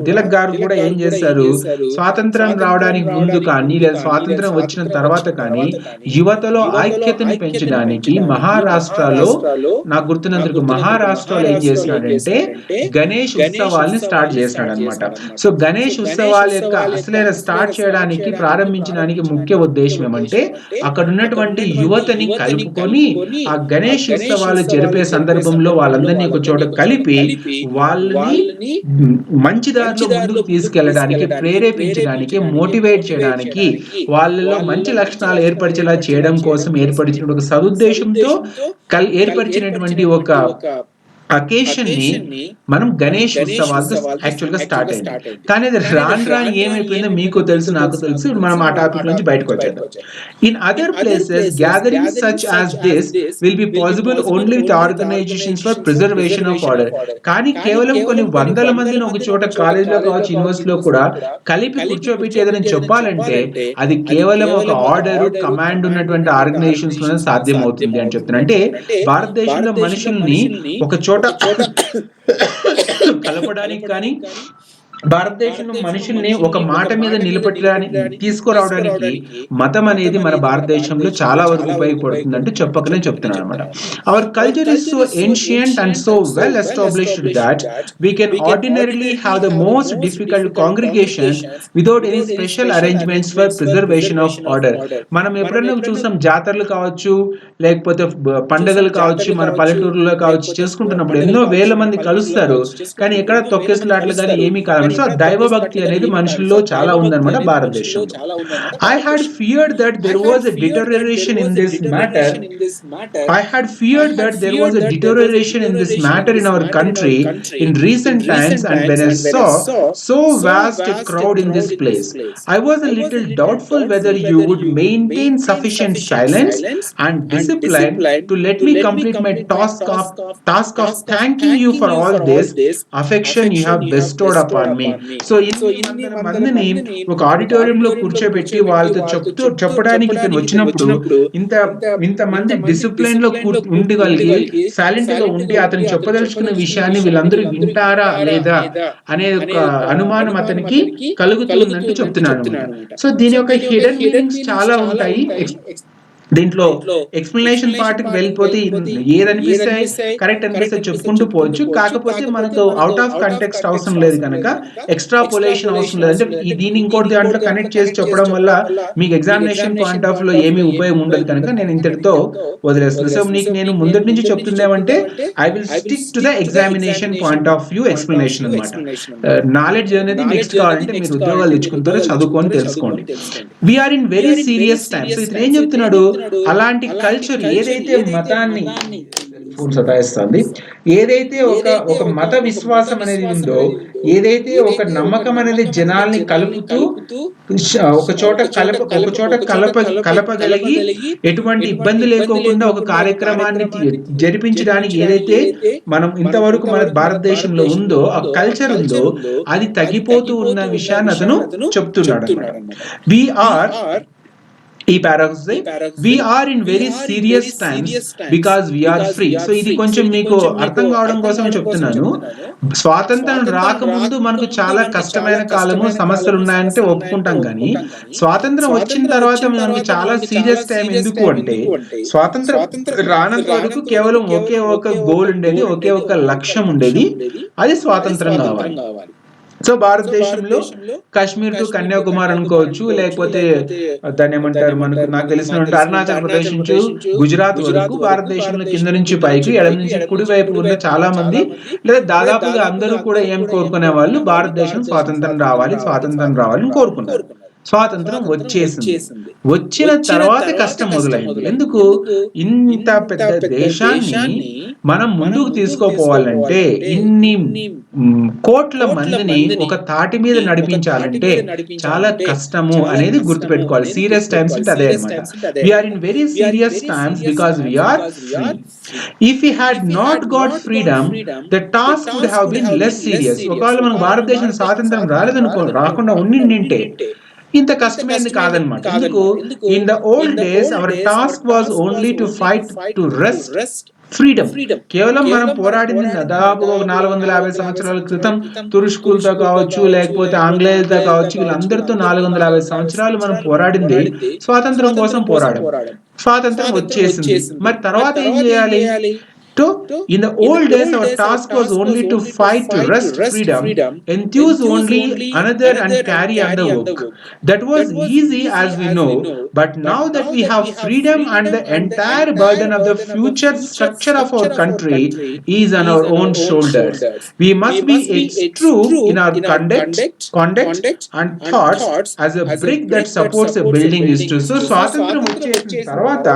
తిలక్ గారు కూడా ఏం చేశారు, స్వాతంత్రం రావడానికి ముందు కానీ లేదా స్వాతంత్రం వచ్చిన తర్వాత కానీ యువతలో ఐక్యతని పెంచడానికి మహారాష్ట్రలో, నాకు గుర్తున్నందుకు మహారాష్ట్రలో ఏం చేసినాడంటే గణేష్ ఉత్సవాల్ని స్టార్ట్ చేసినాడు అనమాట. సో గణేష్ ఉత్సవాల యొక్క అసలైన స్టార్ట్ చేయడానికి ప్రారంభించడానికి ముఖ్య ఉద్దేశం ఏమంటే అక్కడ ఉన్నటువంటి యువతని కలుపుకొని ఆ గణేష్ ఉత్సవాలు జరిపే సందర్భంలో వాళ్ళందరినీ ఒక చోట కలిపి వాళ్ళని మంచి దారిలో ముందుకు తీసుకెళ్లడానికి, ప్రేరేపించడానికి, మోటివేట్ చేయడానికి, వాళ్ళలో మంచి లక్షణాలు ఏర్పరిచేలా చేయడం కోసం ఏర్పరిచిన ఒక సదుద్దేశంతో ఏర్పరిచినటువంటి ఒక అకేషన్ ని మనం గణేష్ ఉత్సవాలతో యాక్చువల్ గా స్టార్ట్ అయింది. కానీ అది రాను ఏమైపోయిందో మీకు తెలుసు, నాకు తెలుసు. మనం ఆ టాపిక్ నుంచి బయటకు వచ్చేద్దాం. In other places gatherings such as this will be possible only with organisations for preservation of order. కానీ కేవలం కొన్ని వందల మందిని ఒక చోట కాలేజీలో కావచ్చు, యూనివర్సిటీలో కూడా కలిపి కూర్చోబెట్టి ఏదైనా చెప్పాలంటే అది కేవలం ఒక ఆర్డర్, కమాండ్ ఉన్నటువంటి ఆర్గనైజేషన్స్ లోనే సాధ్యం అవుతుంది అని చెప్తున్నా. అంటే భారతదేశంలో మనుషుల్ని ఒక చోట కలపడానికి కానీ భారతదేశంలో మనుషుల్ని ఒక మాట మీద నిలబెట్టడానికి, తీసుకురావడానికి మతం అనేది మన భారతదేశంలో చాలా వరకు ఉపయోగపడుతుంది అంటే చెప్పకనే చెప్తున్నాను అనమాట. Our culture is so ancient and so well established that we can ordinarily have the most difficult congregations without any special arrangements for preservation of order. మనం ఎప్పుడైనా చూసాం, జాతరలు కావచ్చు లేకపోతే పండుగలు కావచ్చు, మన పల్లెటూరులో కావచ్చు, చేసుకుంటున్నప్పుడు ఎన్నో వేల మంది కలుస్తారు, కానీ ఎక్కడ తొక్కేసలాట్లు కానీ ఏమీ కాదు. సో దైవ భక్తి అనేది మనుషుల్లో చాలా ఉందన్నమాట భారతదేశంలో. I had feared that there was a deterioration in this matter. I had feared that there was a deterioration in this matter in our country in recent times, and when I saw so vast a crowd in this place, I was a little doubtful whether you would maintain sufficient silence and discipline to let me complete my task of thanking you for all this affection you have bestowed upon me. So ఇన్ని మందిని ఒక ఆడిటోరియంలో కూర్చోబెట్టి వాళ్ళతో చెప్పడానికి ఇతను వచ్చినప్పుడు ఇంత మంది డిసిప్లైన్ లో ఉండగలిగి సైలెంట్ గా ఉండి అతను చెప్పదలుచుకున్న విషయాన్ని వీళ్ళందరూ వింటారా లేదా అనే ఒక అనుమానం అతనికి కలుగుతుందంటూ చెప్తున్నాను. సో దీని యొక్క హిడెన్ మీనింగ్స్ చాలా ఉంటాయి. దీంట్లో ఎక్స్ప్లెనేషన్ పార్ట్ కి వెళ్ళిపోతే ఏదనిపిస్తే కరెక్ట్ అనిపిస్తే చెప్పుకుంటూ పోవచ్చు. కాకపోతే మనకు అవుట్ ఆఫ్ కంటెక్స్ట్ అవసరం లేదు కనుక ఎక్స్ట్రాపోలేషన్ అవసరం లేదు. అంటే దీన్ని ఇంకోటి దాంట్లో కనెక్ట్ చేసి చెప్పడం వల్ల మీకు ఎగ్జామినేషన్ పాయింట్ ఆఫ్ లో ఏమీ ఉపయోగం ఉండదు కనుక నేను ఇంతటితో వదిలేస్తున్నాను. సో నీకు నేను ముందటి నుంచి చెప్తుందేమంటే I will stick to the examination point of view explanation అనమాట. నాలెడ్జ్ అనేది నెక్స్ట్ కావాలంటే మీరు ఉద్యోగాలు తెచ్చుకుంటారో చదువుకొని తెలుసుకోండి. We are in very serious times. ఇతను ఏం చెప్తున్నాడు, అలాంటి కల్చర్ ఏదైతే మతాన్ని సతాయిస్తుంది, ఏదైతే ఒక మత విశ్వాసం అనేది ఉందో, ఏదైతే ఒక నమ్మకం అనేది జనాల్ని కలుపుతూ ఒక చోట కలపగలిగి ఎటువంటి ఇబ్బంది లేకోకుండా ఒక కార్యక్రమాన్ని జరిపించడానికి ఏదైతే మనం ఇంతవరకు మన భారతదేశంలో ఉందో, ఆ కల్చర్ ఉందో, అది తగ్గిపోతూ ఉన్న విషయాన్ని అతను చెప్తున్నాడు అన్నమాట. ఈ paragraph we are in very serious times because we are free. So ఇది కొంచెం మీకు అర్థం కావడం కోసం చెప్తున్నాను. స్వాతంత్రం రాకముందు మనకు చాలా కష్టమైన కాలము, సమస్యలు ఉన్నాయంటే ఒప్పుకుంటాం, కానీ స్వాతంత్రం వచ్చిన తర్వాత మనకు చాలా సీరియస్ టైం. ఎందుకు అంటే స్వాతంత్రం రానంత వరకు కేవలం ఒకే ఒక గోల్ ఉండేది, ఒకే ఒక లక్ష్యం ఉండేది, అది స్వాతంత్రం కావాలి. సో భారతదేశంలో కాశ్మీర్ టు కన్యాకుమారి అనుకోవచ్చు, లేకపోతే దాన్ని ఏమంటారు, నాకు తెలిసిన అరుణాచల్ ప్రదేశ్ నుంచి గుజరాత్ వరకు భారతదేశంలో కింద నుంచి పైకి ఎడమ నుంచి కుడి వైపు ఉన్న చాలా మంది లేదా దాదాపుగా అందరూ కూడా ఏం కోరుకునే వాళ్ళు, భారతదేశం స్వాతంత్రం రావాలని కోరుకున్నారు. స్వాతంత్రం వచ్చేసింది. వచ్చిన తర్వాత కష్టం మొదలైంది. ఎందుకు? ఇంత పెద్ద దేశాన్ని మనం ముందుకు తీసుకోపోవాలంటే, ఇన్ని కోట్ల మందిని ఒక తాటి మీద నడిపించాలంటే చాలా కష్టము అనేది గుర్తుపెట్టుకోవాలి. సీరియస్ టైమ్స్ అంటే అదే అనమాట. We are in very serious times because we are free. If we had not got freedom, the task would have been less serious. ఒకవేళ మనకు భారతదేశం స్వాతంత్రం రాకుండా ఉండింటే ఇంత కష్టమైంది కాదనమాట. ఎందుకు? In the old days hour task was only to fight to rest freedom. కేవలం మనం పోరాడింది దాదాపుగా 450 సంవత్సరాల క్రితం తురుష్కులతో కావచ్చు, లేకపోతే ఆంగ్లేయులతో కావచ్చు, వీళ్ళందరితో 450 సంవత్సరాలు మనం పోరాడింది స్వాతంత్రం కోసం పోరాడం. స్వాతంత్రం వచ్చేసింది. మరి తర్వాత ఏం చేయాలి? In the old days, our task was only to fight to wrest freedom, enthuse only another and carry on the work. That was easy as we know, but now that we have freedom and the entire burden of the future structure of our country is on our own shoulders, we must be true in our conduct and thoughts as a brick that supports a building is true. So, స్వాతంత్రం వచ్చేసిన తర్వాత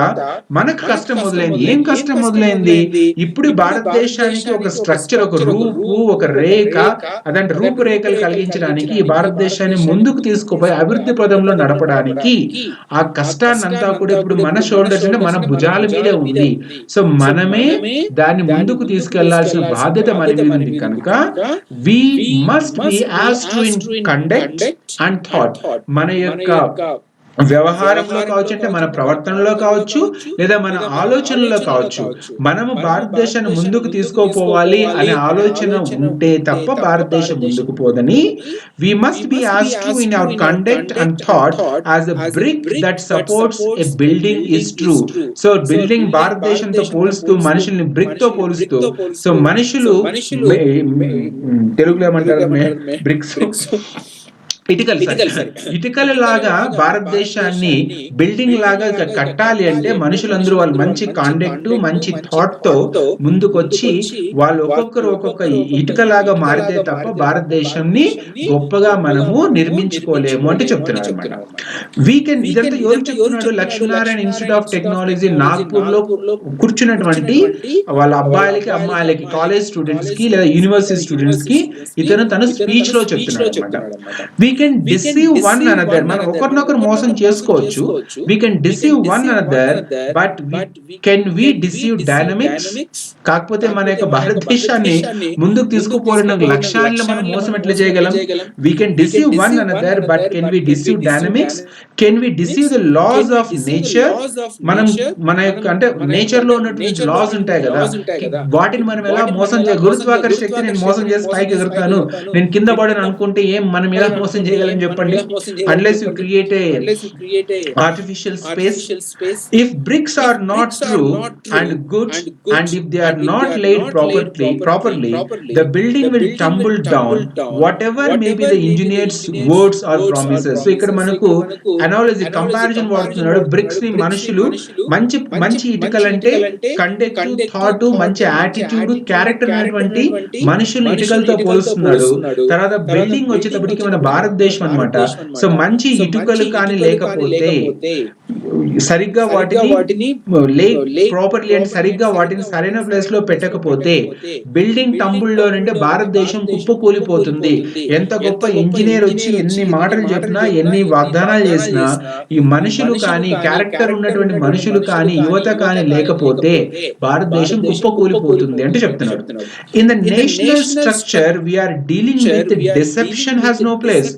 మనకు కష్టం మొదలైంది. ఏం కష్టం మొదలైంది? ఇప్పుడు భారతదేశానికి ఒక స్ట్రక్చర్, ఒక రూపు, ఒక రేఖ, అదంటే రూపురేఖలు కలిగించడానికి, ఈ భారతదేశాన్ని ముందుకు తీసుకుపోయి అభివృద్ధి పదంలో నడపడానికి ఆ కష్టాన్ని అంతా కూడా ఇప్పుడు మన షోల్డర్స్ అంటే మన భుజాల మీదే ఉంది. సో మనమే దాన్ని ముందుకు తీసుకెళ్లాల్సిన బాధ్యత మన మీద ఉంది. కనుక we must be as true in conduct and thought. మన యొక్క వ్యవహారంలో కావచ్చు, అంటే మన ప్రవర్తనలో కావచ్చు, లేదా మన ఆలోచనలో కావచ్చు, మనము భారతదేశాన్ని ముందుకు తీసుకోపోవాలి అనే ఆలోచన ఉంటే తప్ప భారతదేశం ముందుకు పోదని. We must be as true in our conduct and thought as a brick that supports a building is true. So building భారతదేశంతో పోలుస్తూ, మనుషుల్ని బ్రిక్ తో పోలుస్తూ, సో మనుషులు తెలుగులో ఏమంటారు, బ్రిక్స్, ఇటుకల లాగా భారతదేశాన్ని బిల్డింగ్ లాగా కట్టాలి అంటే మనుషులందరూ వాళ్ళు మంచి కాండక్ట్, మంచి థాట్ తో ముందుకొచ్చి వాళ్ళు ఒక్కొక్క ఇటుక లాగా మారితే తప్ప భారతదేశాన్ని గొప్పగా మనము నిర్మించుకోలేము అంటే చెప్తున్నారు అనమాట. ఇదంతా ఎవరు చెప్తున్నాడు? Lakshminarayana institute of technology Nagpur లో కూర్చున్నటువంటి వాళ్ళ అబ్బాయిలకి, అమ్మాయిలకి, కాలేజ్ స్టూడెంట్స్ కి లేదా యూనివర్సిటీ స్టూడెంట్స్ కి తన స్పీచ్ లో చెప్తున్నాడు అనమాట. We can deceive one another. మనం ఒకరినొకరు మోసం చేసుకోవచ్చు. We can deceive one another, but can we deceive dynamics? కాకపోతే మన యొక్క భారతదేశాన్ని ముందుకు తీసుకుపోయిన లక్ష్యాలను మనం మోసం ఎట్లా చేయగలం? We can deceive one another, but can we deceive dynamics? Can we deceive the laws of nature? మన యొక్క అంటే నేచర్ లో ఉన్నటువంటి లాస్ ఉంటాయి కదా, వాటిని మనం ఎలా మోసం గురుత్వాకర్షణ శక్తి నేను మోసం చేసి పైకి ఎగురుతాను, నేను కింద పడని అనుకుంటే మనం ఎలా మోసం చేయగలని చెప్పండి? Unless you create a artificial space. If bricks are not true and good, and if they are not laid properly, the building will tumble down, whatever may be the engineer's words or promises. So ఇక్కడ మనకు analogy, comparison వాడుతున్నాడు. Bricks ని మనుషులు మంచి ఇటుకలంటే conduct, thought, మంచి attitude, character అనేటువంటి మనుషులు ఇటుకలతో పోలుస్తున్నాడు. తర్వాత బిల్డింగ్ వచ్చేటప్పటికి మన భారతదేశం అన్నమాట. సో మంచి ఇటుకలు కానీ లేకపోతే, సరిగ్గా వాటిని ప్రాపర్లీ అంటే సరిగ్గా వాటిని సరైన ప్లేస్ లో పెట్టకపోతే బిల్డింగ్ టంబుల్ లో నుండి భారతదేశం కుప్పకూలిపోతుంది. ఎంత గొప్ప ఇంజనీర్ వచ్చి ఎన్ని మాటలు చెప్పినా, ఎన్ని వాగ్దానాలు చేసినా, ఈ మనుషులు కానీ, క్యారెక్టర్ ఉన్నటువంటి మనుషులు కానీ, యువత కానీ లేకపోతే భారతదేశం కుప్పకూలిపోతుంది అంటే చెప్తున్నాడు. In the national structure we are dealing with deception has no place.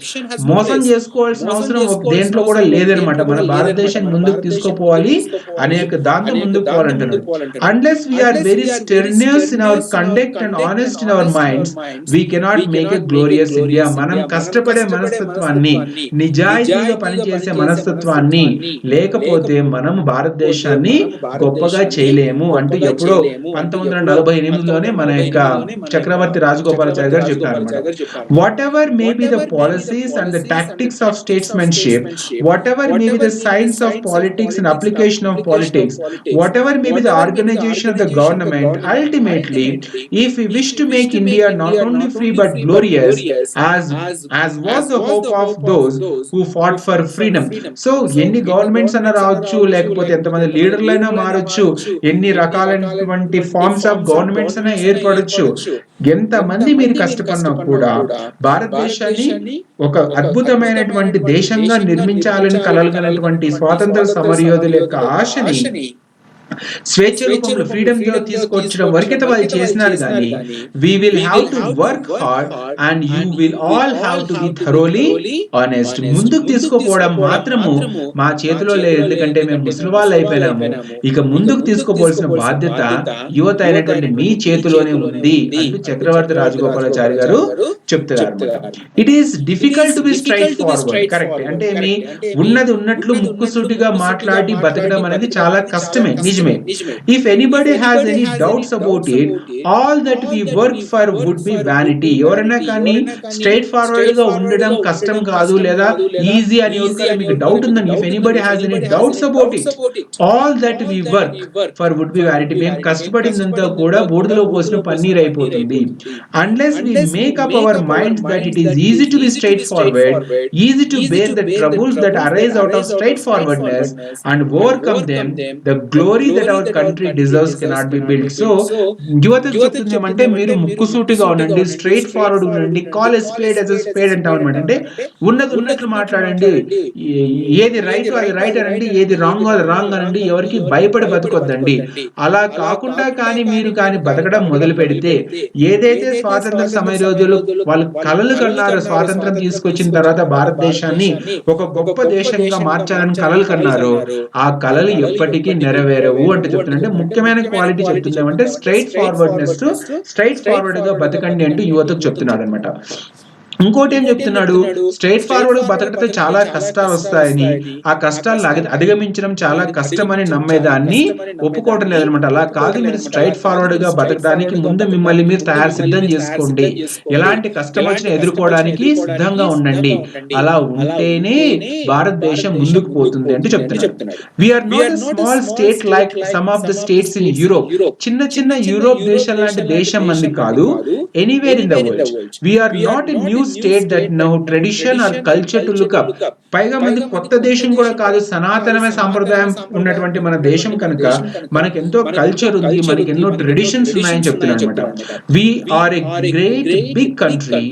మోసం చేసుకోవాల్సిన అవసరం దేంట్లో కూడా లేదనమాట. మన భారతదేశం ముందు ముందుకు తీసుకుపోవాలి అనేక దాంతో ముందుకు పోవాలంటున్నాడు. Unless we are very strenuous in our conduct and honest in our minds we cannot make a glorious India. మనం కష్టపడే మనస్తత్వాన్ని, నిజాయితీగా పనిచేసే మనస్తత్వాన్ని లేకపోతే మనం భారతదేశాన్ని గొప్పగా చేయలేము అంటూ ఎప్పుడో 1948లోనే మన యొక్క చక్రవర్తి రాజగోపాలాచారి గారు చెప్పారన్నమాట. Whatever may be the policies and the tactics of statesmanship, whatever may be the science of politics and application of politics, whatever may be the organisation of the government, ultimately if we wish to make India not only free but glorious as was the hope of those who fought for freedom. So ఎన్ని governments అన్న రావచ్చు, లేకపోతే ఎంతమంది లీడర్లైనా మారొచ్చు, ఎన్ని రకాలైనటువంటి forms of governments అయినా ఏర్పడొచ్చు, ఎంతమంది మీరు కష్టపడినా కూడా భారతదేశాన్ని ఒక అద్భుతమైనటువంటి దేశంగా నిర్మించాలని కలలుగనటువంటి స్వాతంత్ర సమరయోధుల యొక్క ఆశని స్వేచ్ఛ రూపంలో ఫ్రీడమ్ గా తీసుకొచ్చడం వరకైతే వాళ్ళు చేసినారు. కానీ we will have to work hard and you will all have to be thoroughly honest. ముందుకు తీసుకుపోవడం మాత్రము మా చేతిలో లేదు, ఎందుకంటే మేము ముసలి వాళ్ళు అయిపోయినాము. ఇక ముందుకు తీసుకుపోవాల్సిన బాధ్యత యువత అయినటువంటి మీ చేతిలోనే ఉంది అంటూ చక్రవర్తి రాజగోపాలాచారి గారు చెప్తున్నారు. It is difficult to be straight forward. Correct, అంటే మీ ఉన్నది ఉన్నట్లు ముక్కుసూటిగా మాట్లాడి బతకడం అనేది చాలా కష్టమే, నిజమే. If anybody has any doubts about it, all that we work for would be vanity. ఎవరైనా కానీ స్ట్రైట్ ఫార్వర్డ్ గా ఉండడం కష్టం కాదు లేదా ఈజీ అని ఎవరికైనా మీకు డౌట్ ఉందని, if anybody has any doubts about it, all that we work for would be vanity. మేము కష్టపడిందంతా కూడా బూడిదలో పోసిన పన్నీర్ అయిపోతుంది. Unless we make up our minds that it is easy to be straightforward, easy to bear the troubles that arise out of straightforwardness and overcome them, the glory that our country deserves cannot be built. So యువత చెప్తుంది ఏమంటే మీరు ముక్కుసూటిగా ఉండండి, straight forward ఉండండి, call a spade as a spade అంటాం అనమాట. అంటే ఉన్నది ఉన్నట్లు మాట్లాడండి, ఏది రైట్ అది రైట్ అనండి, ఏది రాంగ్ అది రాంగ్ అనండి, ఎవరికి భయపడి బతకొద్దండి. అలా కాకుండా కానీ మీరు కానీ బతకడం మొదలు పెడితే, ఏదైతే స్వాతంత్ర సమయ రోజులు వాళ్ళు కలలు కన్నారో, స్వాతంత్రం తీసుకొచ్చిన తర్వాత భారతదేశాన్ని ఒక గొప్ప దేశంగా మార్చాలని కలలు కన్నారో, ఆ కలలు ఎప్పటికీ నెరవేరవు అంటే చెప్తున్నా. ముఖ్యమైన క్వాలిటీ చెప్తున్నామంటే స్ట్రైట్ ఫార్వర్డ్నెస్, స్ట్రైట్ ఫార్వర్డ్ గా బతకండి అంటూ యువతకు చెప్తున్నాడు అనమాట. ఇంకోటి ఏం చెప్తున్నాడు, స్ట్రైట్ ఫార్వర్డ్ బతకడంతో చాలా కష్టాలు వస్తాయని, ఆ కష్టాలను అధిగమించడం చాలా కష్టమని నమ్మేదాన్ని ఒప్పుకోవడం లేదనమాట. అలా కాదు, మీరు స్ట్రైట్ ఫార్వర్డ్ గా బతకడానికి ముందు మిమ్మల్ని మీరు సిద్ధం చేసుకోండి, ఎలాంటి కష్టం వచ్చినా ఎదుర్కోవడానికి సిద్ధంగా ఉండండి. అలా ఉంటేనే భారతదేశం ముందుకు పోతుంది అంటే చెప్తున్నారు. We are not a small state like some of the states in Europe. చిన్న చిన్న యూరోప్ దేశం లాంటి దేశం మంది కాదు, anywhere in the world. We are not a new state that no tradition or culture to look up. పైగా మంది కొత్త దేశం కూడా కాదు, సనాతనమైన సాంప్రదాయం ఉన్నటువంటి మన దేశం కనుక మనకు ఎంతో కల్చర్ ఉంది, మనకి ఎన్నో ట్రెడిషన్స్ ఉన్నాయని చెప్తున్నాను అనమాట. We are a great big country,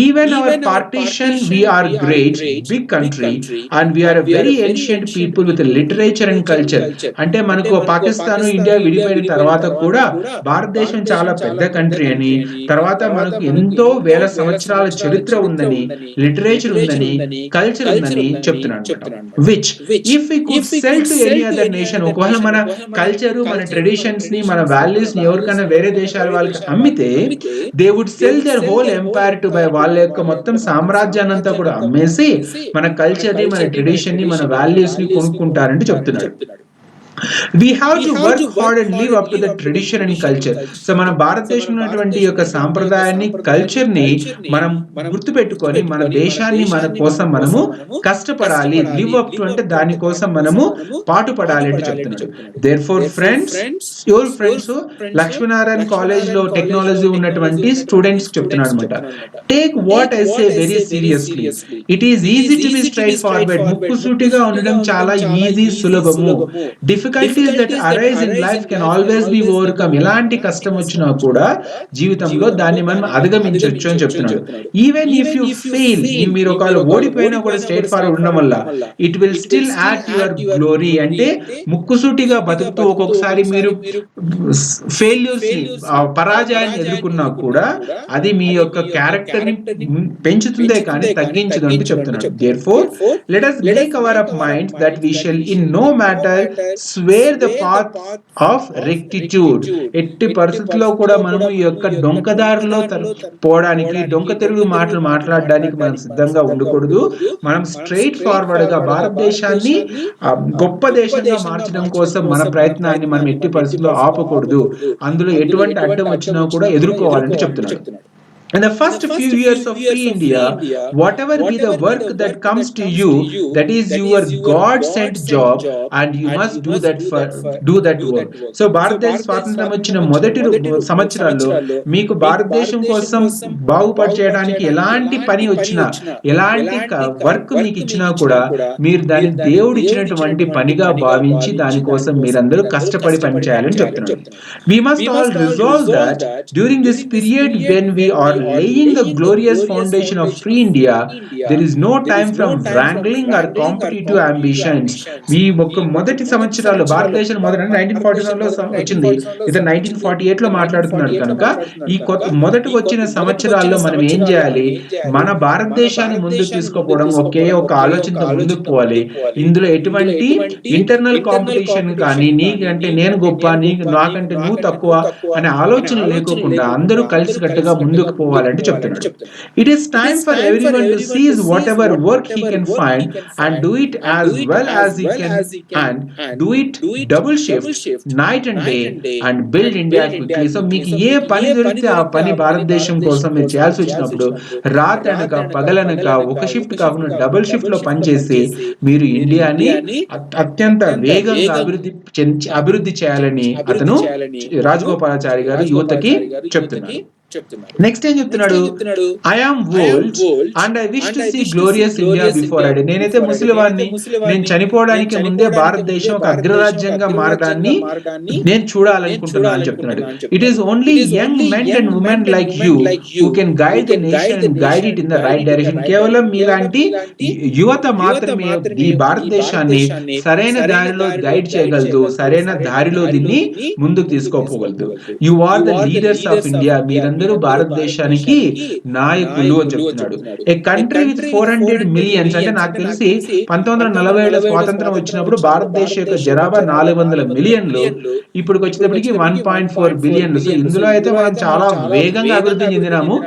even our partition we are great big country and we are a very ancient people with literature and culture. అంటే మనకు పాకిస్తాన్ ఇండియా విడిపోయిన తర్వాత కూడా భారతదేశం చాలా పెద్ద కంట్రీ అని, తర్వాత మనకు ఎంతో వేల సంవత్సరాల చరిత్ర ఉందని, లిటరేచర్ ఉందని, కల్చర్ ఉందని చెప్తున్నాను. Which if we could sell to any other nation, ఒకవేళ మన కల్చర్, మన ట్రెడిషన్స్ ని, మన వాల్యూస్ ని ఎవరికైనా వేరే దేశాల వాళ్ళకి అమ్మితే, they would sell their whole empire to buy, వాళ్ళ యొక్క మొత్తం సామ్రాజ్యాన్ని అంతా కూడా అమ్మేసి మన కల్చర్ ని, మన ట్రెడిషన్ ని, మన వాల్యూస్ ని కొనుక్కుంటారంటే చెప్తున్నాడు. We have to work hard and live up to the tradition and culture. So మన భారతదేశంలో ఉన్నటువంటి యొక్క సాంప్రదాయాన్ని, కల్చర్ ని మనం గుర్తు పెట్టుకొని మన దేశాన్ని మన కోసం మనము కష్టపడాలి. లివ్ అప్ టు అంటే దానికోసం మనము పాటుపడాలి అంటే చెప్తున్నాడు. Therefore friends, your friends, Lakshminarayana college లో టెక్నాలజీ ఉన్నటువంటి స్టూడెంట్స్ చెప్తున్నాడు అనమాట. Take what I say very seriously. It is easy to be straightforward. ముక్కుసూటిగా ఉండడం చాలా ఈజీ, సులభము. Difficult difficulties that arise in life can always be overcome. ఎలాంటి కష్టం వచ్చినా కూడా జీవితంలో దాన్ని మనం అధిగమించవచ్చు అని చెప్తున్నాడు. ఈవెన్ ఇఫ్ యూ ఫెయిల్, మీరు ఒకవేళ ఓడిపోయినా కూడా స్ట్రైట్ ఫార్వర్డ్ ఉండడం వల్ల it will still add your glory. అంటే ముక్కుసూటిగా బతుకుతూ ఒక్కొక్కసారి మీరు ఫెయిల్యూర్స్ ని, పరాజయాన్ని ఎదుర్కొన్నా కూడా అది మీ యొక్క క్యారెక్టర్ ని పెంచుతుందే కానీ తగ్గించదు అంటూ చెప్తున్నాడు. Therefore let us make our up mind that we shall in no matter swear the path of rectitude. ఎట్టి పరిస్థితుల్లో కూడా మనము ఈ యొక్క డొంకదారిలో పోవడానికి, డొంక తిరుగు మాటలు మాట్లాడడానికి మనం సిద్ధంగా ఉండకూడదు. మనం స్ట్రైట్ ఫార్వర్డ్ గా భారతదేశాన్ని గొప్ప దేశంగా మార్చడం కోసం మన ప్రయత్నాన్ని మనం ఎట్టి పరిస్థితుల్లో ఆపకూడదు. అందులో ఎటువంటి అడ్డం వచ్చినా కూడా ఎదుర్కోవాలని చెప్తున్నాడు. In the first few years of free India, whatever be the work that comes to you, that is your God sent job and you must do that work. So భారతదేశ స్వాతంత్రం వచ్చిన మొదటి సంవత్సరాల్లో మీకు భారతదేశం కోసం బాగుపడి చేయడానికి ఎలాంటి పని వచ్చినా, ఎలాంటి వర్క్ మీకు ఇచ్చినా కూడా మీరు దాన్ని దేవుడు ఇచ్చినటువంటి పనిగా భావించి దానికోసం మీరందరూ కష్టపడి పని చేయాలని చెప్తున్నాడు. We must all resolve that during this period when we are laying the glorious foundation of free India, there is no time from wrangling or competitive ambitions. ఈ మొదటి సంవత్సరాలు భారతదేశం మొదటి 1949 లో వచ్చింది, ఇతను 1948 లో మాట్లాడుతున్నాడు కనుక ఈ మొదటి వచ్చిన సంవత్సరాల్లో మనం ఏం చేయాలి, మన భారతదేశాన్ని ముందుకు తీసుకుపోవడం ఒకే ఒక ఆలోచనతో ముందుకు పోవాలి. ఇందులో ఎటువంటి ఇంటర్నల్ కాంపిటీషన్ కానీ, నీకంటే నేను గొప్ప, నాకంటే నువ్వు తక్కువ అనే ఆలోచన లేకోకుండా అందరూ కలిసికట్టుగా ముందుకు పోవాలంటే చెప్తున్నాడు. It is time for everyone to seize whatever work he can find and do it as well as he can, and do it double shift night and day and build India quickly. So మీకు ఏ పని దొరికితే ఆ పని భారతదేశం కోసం మీరు చేయాల్సి వచ్చినప్పుడు రాత్రి అనక పగలనక ఒక షిఫ్ట్ కాకుండా డబుల్ షిఫ్ట్ లో పనిచేసి మీరు ఇండియాని అత్యంత వేగంగా అభివృద్ధి చేయాలని అతను రాజగోపాలాచారి గారు యువతకి చెప్తున్నారు. నెక్స్ట్ ఏం చెప్తున్నాడు, I am old and I wish to see glorious India before I die. నేనైతే ముసలివాడిని, నేను చనిపోవడానికి ముందే భారతదేశం ఒక అగ్రరాజ్యంగా మారడాన్ని నేను చూడాలనుకుంటున్నాను అని చెప్తున్నాడు. It is only young men and women like you who can guide the nation and guide it in the right direction. కేవలం మీలాంటి యువత మాత్రమే ఈ భారతదేశాన్ని సరైన దారిలో గైడ్ చేయగలదు, సరైన దారిలో దీన్ని ముందుకు తీసుకోపోగలదు. You are the leaders of India. మీరందరూ భారతదేశానికి నాయకులు అని చెప్తున్నాడు. ఏ కంట్రీ విత్ 400 మిలియన్స్, అంటే నాకు తెలిసి 1947 స్వాతంత్రం వచ్చినప్పుడు భారతదేశం యొక్క జనాభా 400 మిలియన్లు, ఇప్పుడు వచ్చేటప్పటికి 1.4 బిలియన్లు. సో ఇందులో అయితే మనం చాలా వేగంగా అభివృద్ధి చెందినాము.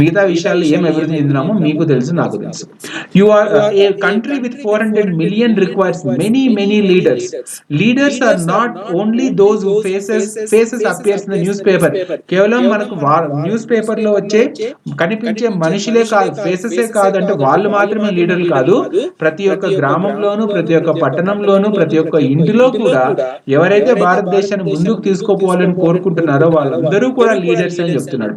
మిగతా విషయాల్లో ఏం అభివృద్ధి చెందినామో మీకు తెలుసు, నాకు తెలుసు. You are a country with 400 million requires many leaders. Leaders are not only those who faces appears in the news paper. కేవలం మనకు న్యూస్ పేపర్ లో వచ్చే కనిపించే మనుషులే కాదు, ఫేసెసే కాదు అంటే వాళ్ళు మాత్రమే లీడర్లు కాదు. ప్రతి ఒక్క గ్రామంలోను, ప్రతి ఒక్క పట్టణంలోను, ప్రతి ఒక్క ఇంటిలో కూడా ఎవరైతే భారతదేశాన్ని ముందుకు తీసుకోపోవాలని కోరుకుంటున్నారో వాళ్ళందరూ కూడా లీడర్స్ అని చెప్తున్నాడు.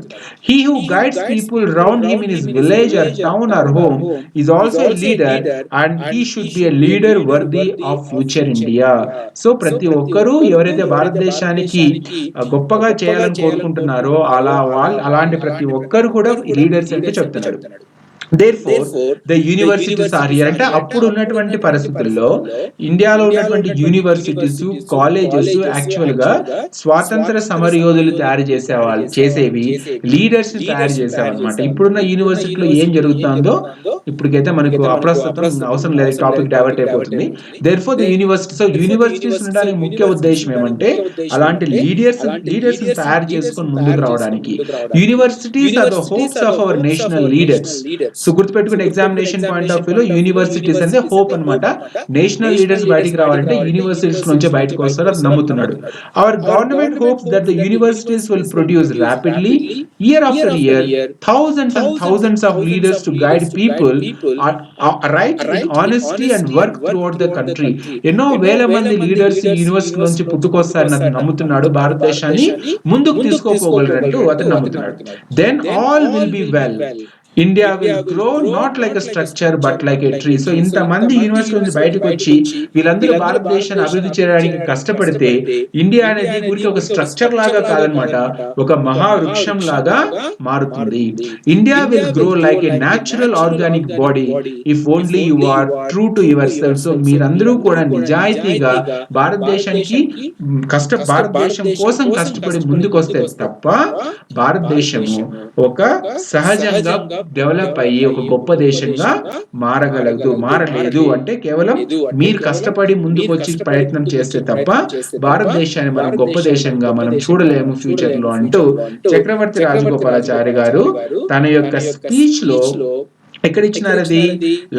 He who guides people round him in his village or town or home is also a leader and he should be a leader worthy of future India. So ప్రతి ఒక్కరూ ఎవరైతే భారతదేశానికి గొప్పగా చేయాలని కోరుకుంటున్నారో అలాంటి ప్రతి ఒక్కరు కూడా లీడర్స్ అంటే చెప్తున్నాడు. Therefore, the universities are here. అంటే అప్పుడు ఉన్నటువంటి పరిస్థితుల్లో ఇండియాలో ఉన్నటువంటి యూనివర్సిటీస్, కాలేజెస్ యాక్చువల్ గా స్వాతంత్ర సమరయోధులు తయారు చేసేవి లీడర్స్ ని తయారు చేసేవన్నమాట. ఇప్పుడున్న యూనివర్సిటీలో ఏం జరుగుతుందో ఇప్పటికైతే మనకు అప్రస్తుతం అవసరం లేదు, టాపిక్ డైవర్ట్ అయిపోతుంది. Therefore, the యూనివర్సిటీస్ ఉండడానికి ముఖ్య ఉద్దేశం ఏమంటే అలాంటి లీడర్స్ తయారు చేసుకొని ముందుకు రావడానికి. Universities are the hopes of our national leaders. So గుర్తుపెట్టుకుని ఎగ్జామినేషన్ పాయింట్ ఆఫ్ వ్యూలో యూనివర్సిటీస్ అంటే హోప్ అనమాట. నేషనల్ లీడర్స్ బయటికి రావాలంటే యూనివర్సిటీస్ నుంచి బయటకు వస్తారు అని నమ్ముతున్నాడు. Our government hopes that the universities will produce rapidly year after year thousands and thousands of leaders to guide people right in honesty and work throughout the country. ఎన్నో వేల మంది లీడర్స్ యూనివర్సిటీ నుంచి పుట్టుకొస్తారని అతను నమ్ముతున్నాడు. భారతదేశాన్ని ముందుకు తీసుకోపోగలరంటూ అతను నమ్ముతున్నాడు. Then all will be well. India will grow not like a structure but like a tree. So ఇంతమంది యూనివర్సిటీ నుంచి బయటకు వచ్చి వీళ్ళందరూ భారతదేశాన్ని అభివృద్ధి చేయడానికి కష్టపడితే ఇండియా అనేది ఊరికి ఒక స్ట్రక్చర్ లాగా కాదనమాట, ఒక మహావృక్షం లాగా మారుతుంది. India will grow like a natural organic body if only you are true to yourself. So మీరందరూ కూడా నిజాయితీగా భారతదేశానికి భారతదేశం కోసం కష్టపడి ముందుకు వస్తే తప్ప భారతదేశము ఒక సహజంగా డెవలప్ అయ్యి ఒక గొప్ప దేశంగా మారలేదు అంటే కేవలం మీరు కష్టపడి ముందుకు వచ్చి ప్రయత్నం చేస్తే తప్ప భారతదేశాన్ని మనం గొప్ప దేశంగా మనం చూడలేము ఫ్యూచర్ లో అంటూ చక్రవర్తి రాజగోపాలాచారి గారు తన యొక్క స్పీచ్ లో ఎక్కడ ఇచ్చినారు అది?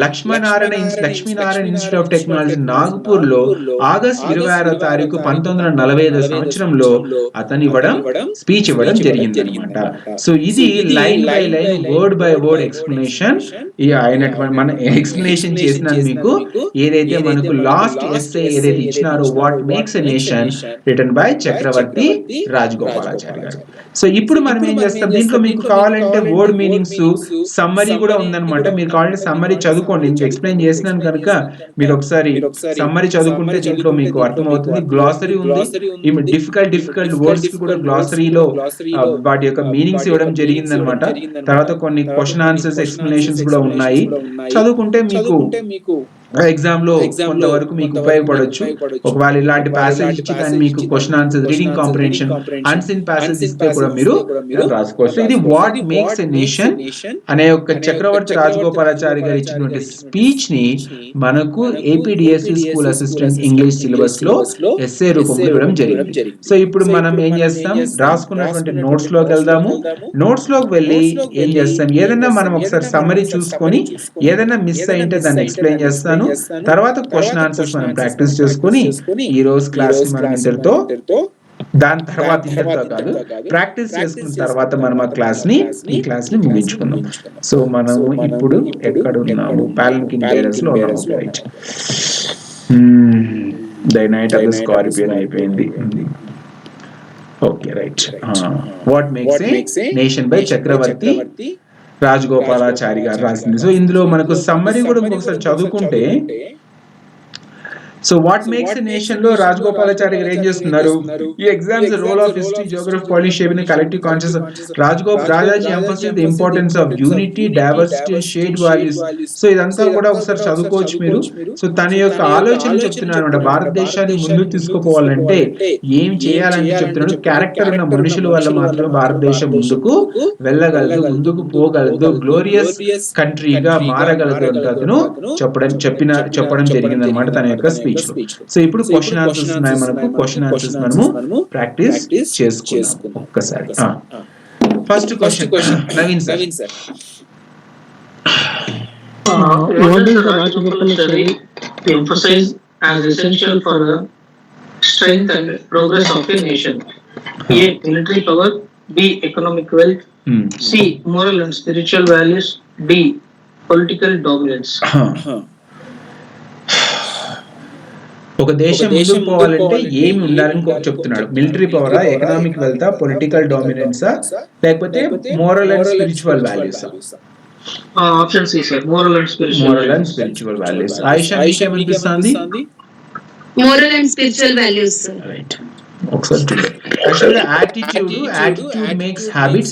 Lakshminarayana institute of technology Nagpur లో ఆగస్ట్ 26వ తారీఖు 1945 సంవత్సరంలో అతను స్పీచ్ ఇవ్వడం జరిగింది అనమాట. సో ఇది line by line word by word explanation. మన ఎక్స్ప్లెనేషన్ చేసినాను మీకు. ఏదైతే మనకు లాస్ట్ ఎస్సే ఏదైతే ఇచ్చినారో what makes a nation written by Chakravarti Rajagopalachari garu. So ఇప్పుడు మనం ఏం చేస్తాం, దీంట్లో మీకు కావాలంటే వర్డ్ మీనింగ్స్ సమ్మరీ కూడా ఉందన్నమాట. మీరు కావాలంటే సమ్మరీ చదువుకోండి. నేను ఎక్స్ప్లెయిన్ చేసినాను కనుక మీరు ఒకసారి సమ్మరీ చదువుకుంటే దీంట్లో మీకు అర్థమవుతుంది. గ్లాసరీ ఉంది, డిఫికల్ట్ వర్డ్స్ కి కూడా గ్లాసరీలో వాటి యొక్క మీనింగ్స్ ఇవ్వడం జరిగింది అనమాట. తర్వాత కొన్ని క్వశ్చన్ ఆన్సర్స్ ఎక్స్ప్లెనేషన్స్ కూడా ఉన్నాయి. చదువుకుంటే మీకు ఎగ్జామ్ లో కొంతవరకు మీకు ఉపయోగపడొచ్చు. ఒకవేళ ఇలాంటి ప్యాసేజ్ ఇచ్చి దాన్ని మీకు question answers reading comprehension unseen passage ఇస్తే కూడా మీరు రాసుకోవచ్చు. ఇది వాట్ మేక్స్ ఎ నేషన్ అనే ఒక చక్రవర్తి రాజగోపాలాచారి గారు ఇచ్చినటువంటి స్పీచ్ ని మనకు APDSC school assistant English syllabus లో ఎస్ఏ రూపంలో ఇవ్వడం జరిగింది. సో ఇప్పుడు మనం ఏం చేస్తాం, రాసుకున్నటువంటి నోట్స్ లోకి వెళ్దాము. నోట్స్ లోకి వెళ్ళి ఏం చేస్తాం, ఏదైనా మనం ఒకసారి సమ్మరీ చూసుకొని ఏదైనా మిస్ అయింటే దాన్ని ఎక్స్ప్లెయిన్ చేస్తాను. తర్వాత క్వశ్చన్ ఆన్సర్స్ మనం ప్రాక్టీస్ చేసుకుని ఈ రోజు క్లాస్ ని మనం ఇంటర్తో దాని తర్వాత ఇంటర్తో కాదు ప్రాక్టీస్ చేసుకున్న తర్వాత మనం ఈ క్లాస్ ని ముగించుకున్నాం. సో మనము ఇప్పుడు ఎక్కడ ఉన్నాము, పాలన్కిన్ బేరర్స్ లో ఉన్నాము. Right, the night of the scorpion అయిపోయింది. Okay right. What makes a nation by Chakravarti Rajagopalachari garu రాసింది. సో ఇందులో మనకు సమ్మరీ కూడా ఇంకొకసారి చదువుకుంటే, so what makes a nation లో రాజగోపాలాచారి గారు ఏం చేస్తున్నారు, ఈ exams role of history geography politics shaping collective conscious Rajaji emphasis the importance of unity diversity shared values. So ఇదంతా కూడా ఒకసారి చదువుకోవచ్చు మీరు. సో తన యొక్క ఆలోచన చెప్తున్నాడు అనమాట, భారతదేశాన్ని ముందుకు తీసుకుపోవాలంటే ఏం చేయాలని చెప్తున్నాడు. క్యారెక్టర్ ఉన్న మనుషుల వల్ల మాత్రమే భారతదేశం ముందుకు వెళ్ళగలదు, ముందుకు పోగలదు, గ్లోరియస్ కంట్రీగా మారగలదు అంటే అతను చెప్పడం జరిగింది అనమాట తన యొక్క స్పీచ్. సో ఇప్పుడు క్వశ్చన్ ఆన్సర్స్ ఉన్నాయి మనకు. క్వశ్చన్ ఆన్సర్స్ మనము ప్రాక్టీస్ చేసుకుందాం ఒక్కసారి. First question Naveen sir. What is the Rajagopalachari emphasize as essential for the strength and progress of a nation? A. Military power. B. Economic wealth. C. Moral and spiritual values. D. Political dominance. ఒక దేశం ముందుకు పోవాలంటే ఏమి ఉండాలని చెప్తున్నాడు. Military పవరా, economic వెల్తా, political డామినెన్సా, లేకపోతే మోరల్ అండ్ స్పిరిచువల్ వాల్యూసా? Option C sir, moral and spiritual values. Aisha మీకు ఏమనిపిస్తుంది? Moral and spiritual values. Right. ఒకసారి చూడండి. యాక్చువల్గా attitude makes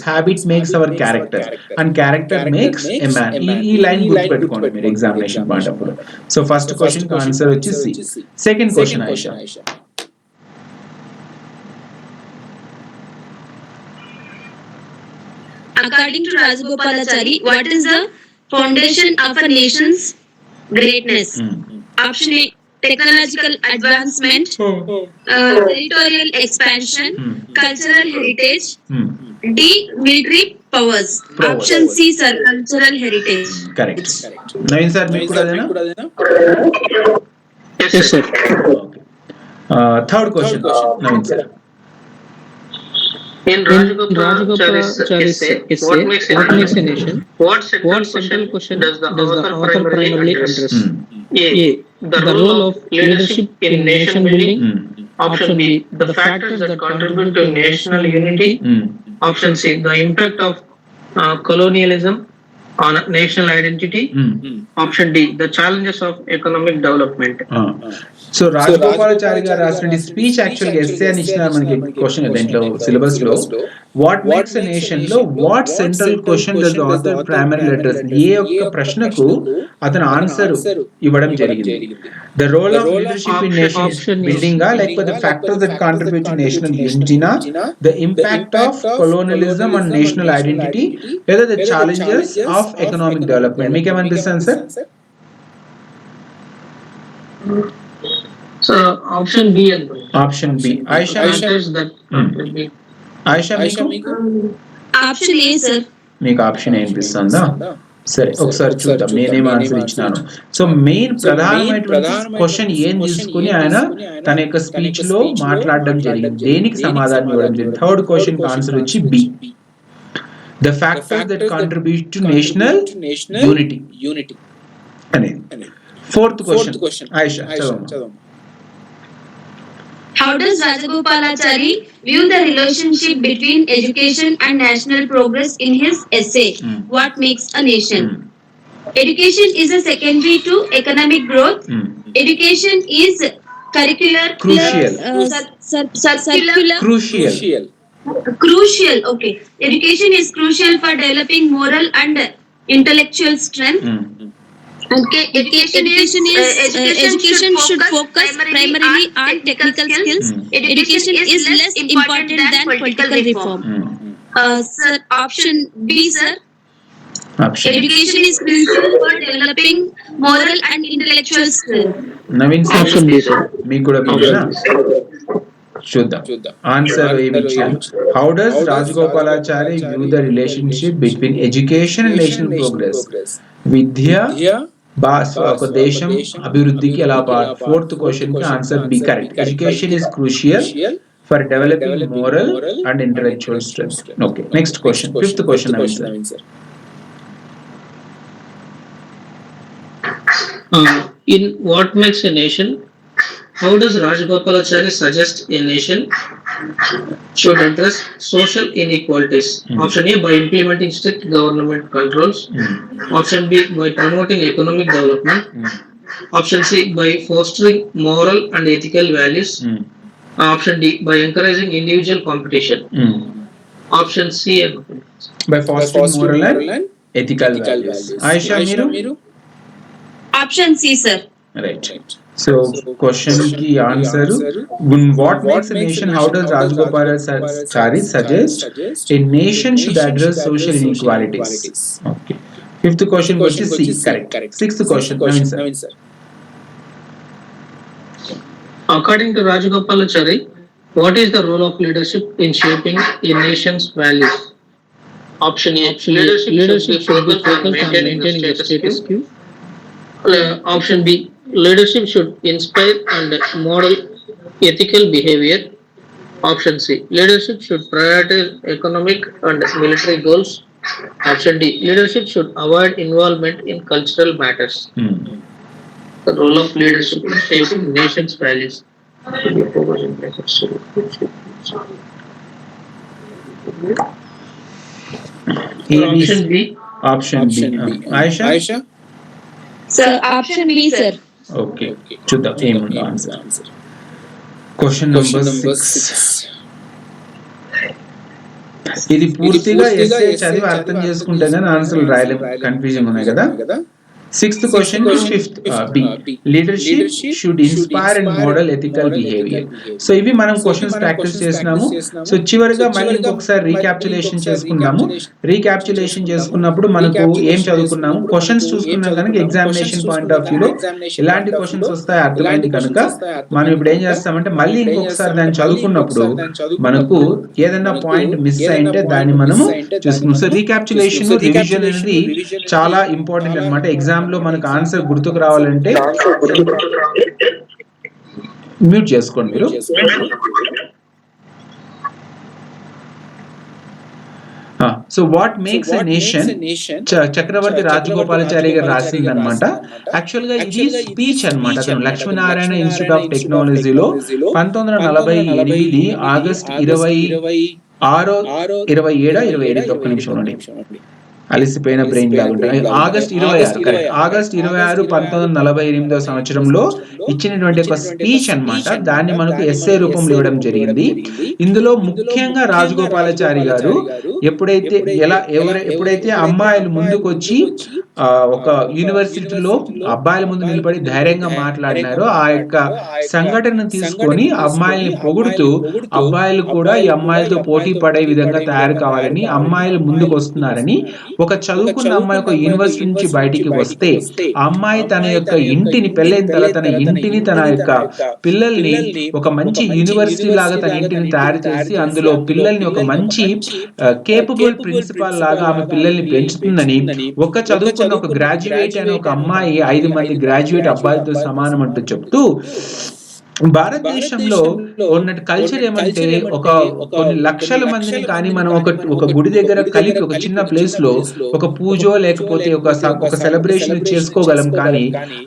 habits makes our character and character makes a man. ఈ లైన్ గుర్తుపెట్టుకోండి మీరు examination point. So first question answer వచ్చి C. Second question Aisha. According to Rajagopalachari, what is the foundation of a nation's greatness? Option A, technological advancement, territorial expansion, cultural heritage. D, military powers. Option C, sir, cultural heritage. Correct. Naveen sir, మీకు కూడా అదేనా? Yes sir. Third question, Naveen sir. In Rajagopalachari's essay, what makes a nation? What central question does the author primarily address? A. The role of leadership in nation building. Option B. The factors that contribute to national unity. Option C. The impact of colonialism. On national identity. Option D, the challenges of economic development. So Rajagopalachari గారు రాసిన speech actual గా essay అని ఇచ్చిన మనకి question దీంట్లో syllabus లో what makes a nation లో what central question does the author primary address, ఏ ఒక్క ప్రశ్నకు అతను ఆన్సర్ ఇవ్వడం జరిగింది. The role of leadership in nation building లేకపోతే factors that contribute to national యూనిటీనా, the impact of colonialism and national identity, లేదా the challenges of economic development. మీకేమనిపిస్తుంది sir? So option B. Option B. Aisha మీకు option A sir. మీకు option A అనిపిస్తుందా? సరే ఒకసారి చూద్దాం నేనేం ఆన్సర్ ఇచ్చినాను. సో మెయిన్ ప్రధానమైనటువంటి క్వశ్చన్ ఏం తీసుకుని ఆయన తన యొక్క స్పీచ్ లో మాట్లాడడం జరిగింది, దేనికి సమాధానం ఇవ్వడం జరిగింది. థర్డ్ క్వశ్చన్ ఆన్సర్ వచ్చి B, the factors that contribute to national unity అనేది. ఫోర్త్ క్వశ్చన్ ఆయిషా చదవండి. How does Rajagopalachari view the relationship between education and national progress in his essay, What Makes a Nation? Education is a secondary to economic growth. Education is curricular, crucial. Okay. Education is crucial for developing moral and intellectual strength. Okay, education should focus primarily on technical skills. Education is less important than political reform. Sir, option B, sir. Education is crucial for developing moral and intellectual skills. Naveen sir, option B, sir. మీకు కూడా బినా చూద్దాం answer ఏమి ఇచ్చారు. How does Rajagopalachari view the relationship between education and national progress? విద్య ఒక దేశం అభివృద్ధికి ఎలా? ఫోర్త్ క్వశ్చన్ కి answer B correct. Education is crucial for developing moral and intellectual strength. Okay, next question, fifth question. In What Makes a Nation, how does Rajagopalachari suggest a nation should address social inequalities? Option A, by implementing strict government controls. Option B, by promoting economic development. Option C, by fostering moral and ethical values. Option D, by encouraging individual competition. Option C, by fostering moral and ethical values. Aisha, మీరు? Option C, sir. Right. So question ki answer, what makes a nation, how does Rajagopalachari suggest a nation should address social inequalities? Okay, fifth question was C, correct. Sixth question, Naveen sir. According to Rajagopalachari, what is the role of leadership in shaping a nation's values? Option A, leadership should be focused on maintaining the status quo. Option B, leadership should inspire and model ethical behavior. Option C, leadership should prioritize economic and military goals. Option D, leadership should avoid involvement in cultural matters. The role of leadership in shaping nation's values. Option B. Aisha? Sir, option B, sir. Okay, చూద్దాం ఏముంది answer. Question number 6. ఇది పూర్తిగా SA చదివి అర్థం చేసుకుంటేనే ఆన్సర్లు రాయలేం, confusing ఉన్నాయి కదా. Sixth question fifth B, leadership should inspire and model ethical behaviour. So ఇవి మనం క్వశ్చన్స్ ప్రాక్టీస్ చేసినాము. సో చివరిగా మళ్ళీ ఇంకొకసారి రీక్యాప్చులేషన్ చేసుకుందాము. రీక్యాప్చులేషన్ చేసుకున్నప్పుడు మనకు ఏం చదువుకున్నాము, క్వశ్చన్స్ చూసుకున్నాం కనుక ఎగ్జామినేషన్ పాయింట్ ఆఫ్ వ్యూలో ఎలాంటి క్వశ్చన్స్ వస్తాయి అర్థమైంది కనుక మనం ఇప్పుడు ఏం చేస్తామంటే మళ్ళీ ఇంకొకసారి దాన్ని చదువుకున్నప్పుడు మనకు ఏదైనా పాయింట్ మిస్ అయింటే దాన్ని మనము చూసుకున్నాం. సో రీక్యాప్చులేషన్ రివిజన్ అనేది చాలా ఇంపార్టెంట్ అన్నమాట. ఎగ్జామ్ లో మనకు ఆన్సర్ గుర్తుకు రావాలంటే మ్యూట్ చేసుకోండి మీరు. So what makes a nation Chakravarti Rajagopalachari garu రాసింది అనమాట. యాక్చువల్ గా ఇది స్పీచ్ అనమాట. లక్ష్మీనారాయణ ఇన్స్టిట్యూట్ ఆఫ్ టెక్నాలజీలో 1948 ఆగస్ట్ 26, 27, ఒక్క నిమిషం అండి, అలిసిపోయిన బ్రెయిన్ లాగా ఉంటుంది. August 26 correct. ఆగస్ట్ 26 1948 సంవత్సరంలో ఇచ్చినటువంటి ఒక స్పీచ్ అన్నమాట. దాన్ని మనకు ఎస్సే రూపంలో ఇవ్వడం జరిగింది. ఇందులో ముఖ్యంగా రాజగోపాలాచారి గారు ఎప్పుడైతే అమ్మాయిలు ముందుకు వచ్చి ఒక యూనివర్సిటీలో అబ్బాయిల ముందు నిలబడి ధైర్యంగా మాట్లాడినారో ఆ యొక్క సంఘటనను తీసుకొని అమ్మాయిల్ని పొగుడుతూ అబ్బాయిలు కూడా ఈ అమ్మాయిలతో పోటీ పడే విధంగా తయారు కావాలని, అమ్మాయిలు ముందుకు వస్తున్నారని, ఒక చదువుకున్న అమ్మాయి ఒక యూనివర్సిటీ నుంచి బయటికి వస్తే ఆ అమ్మాయి తన యొక్క ఇంటిని పెళ్ళైన తర్వాత తన ఇంటిని, తన యొక్క పిల్లల్ని ఒక మంచి యూనివర్సిటీ లాగా తన ఇంటిని తయారు చేసి అందులో పిల్లల్ని ఒక మంచి కేపబుల్ ప్రిన్సిపాల్ లాగా ఆమె పిల్లల్ని పెంచుతుందని, ఒక చదువుకున్న ఒక గ్రాడ్యుయేట్ అనే ఒక అమ్మాయి 5 మంది గ్రాడ్యుయేట్ అబ్బాయిలతో సమానం అంటూ చెప్తూ భారతదేశంలో ఉన్నట్టు కల్చర్ ఏమంటే కొన్ని లక్షల మందిని కానీ మనం ఒక గుడి దగ్గర కలిపి ఒక చిన్న ప్లేస్ లో ఒక పూజో లేకపోతే ఒక సెలబ్రేషన్ చేసుకోగలం. కానీ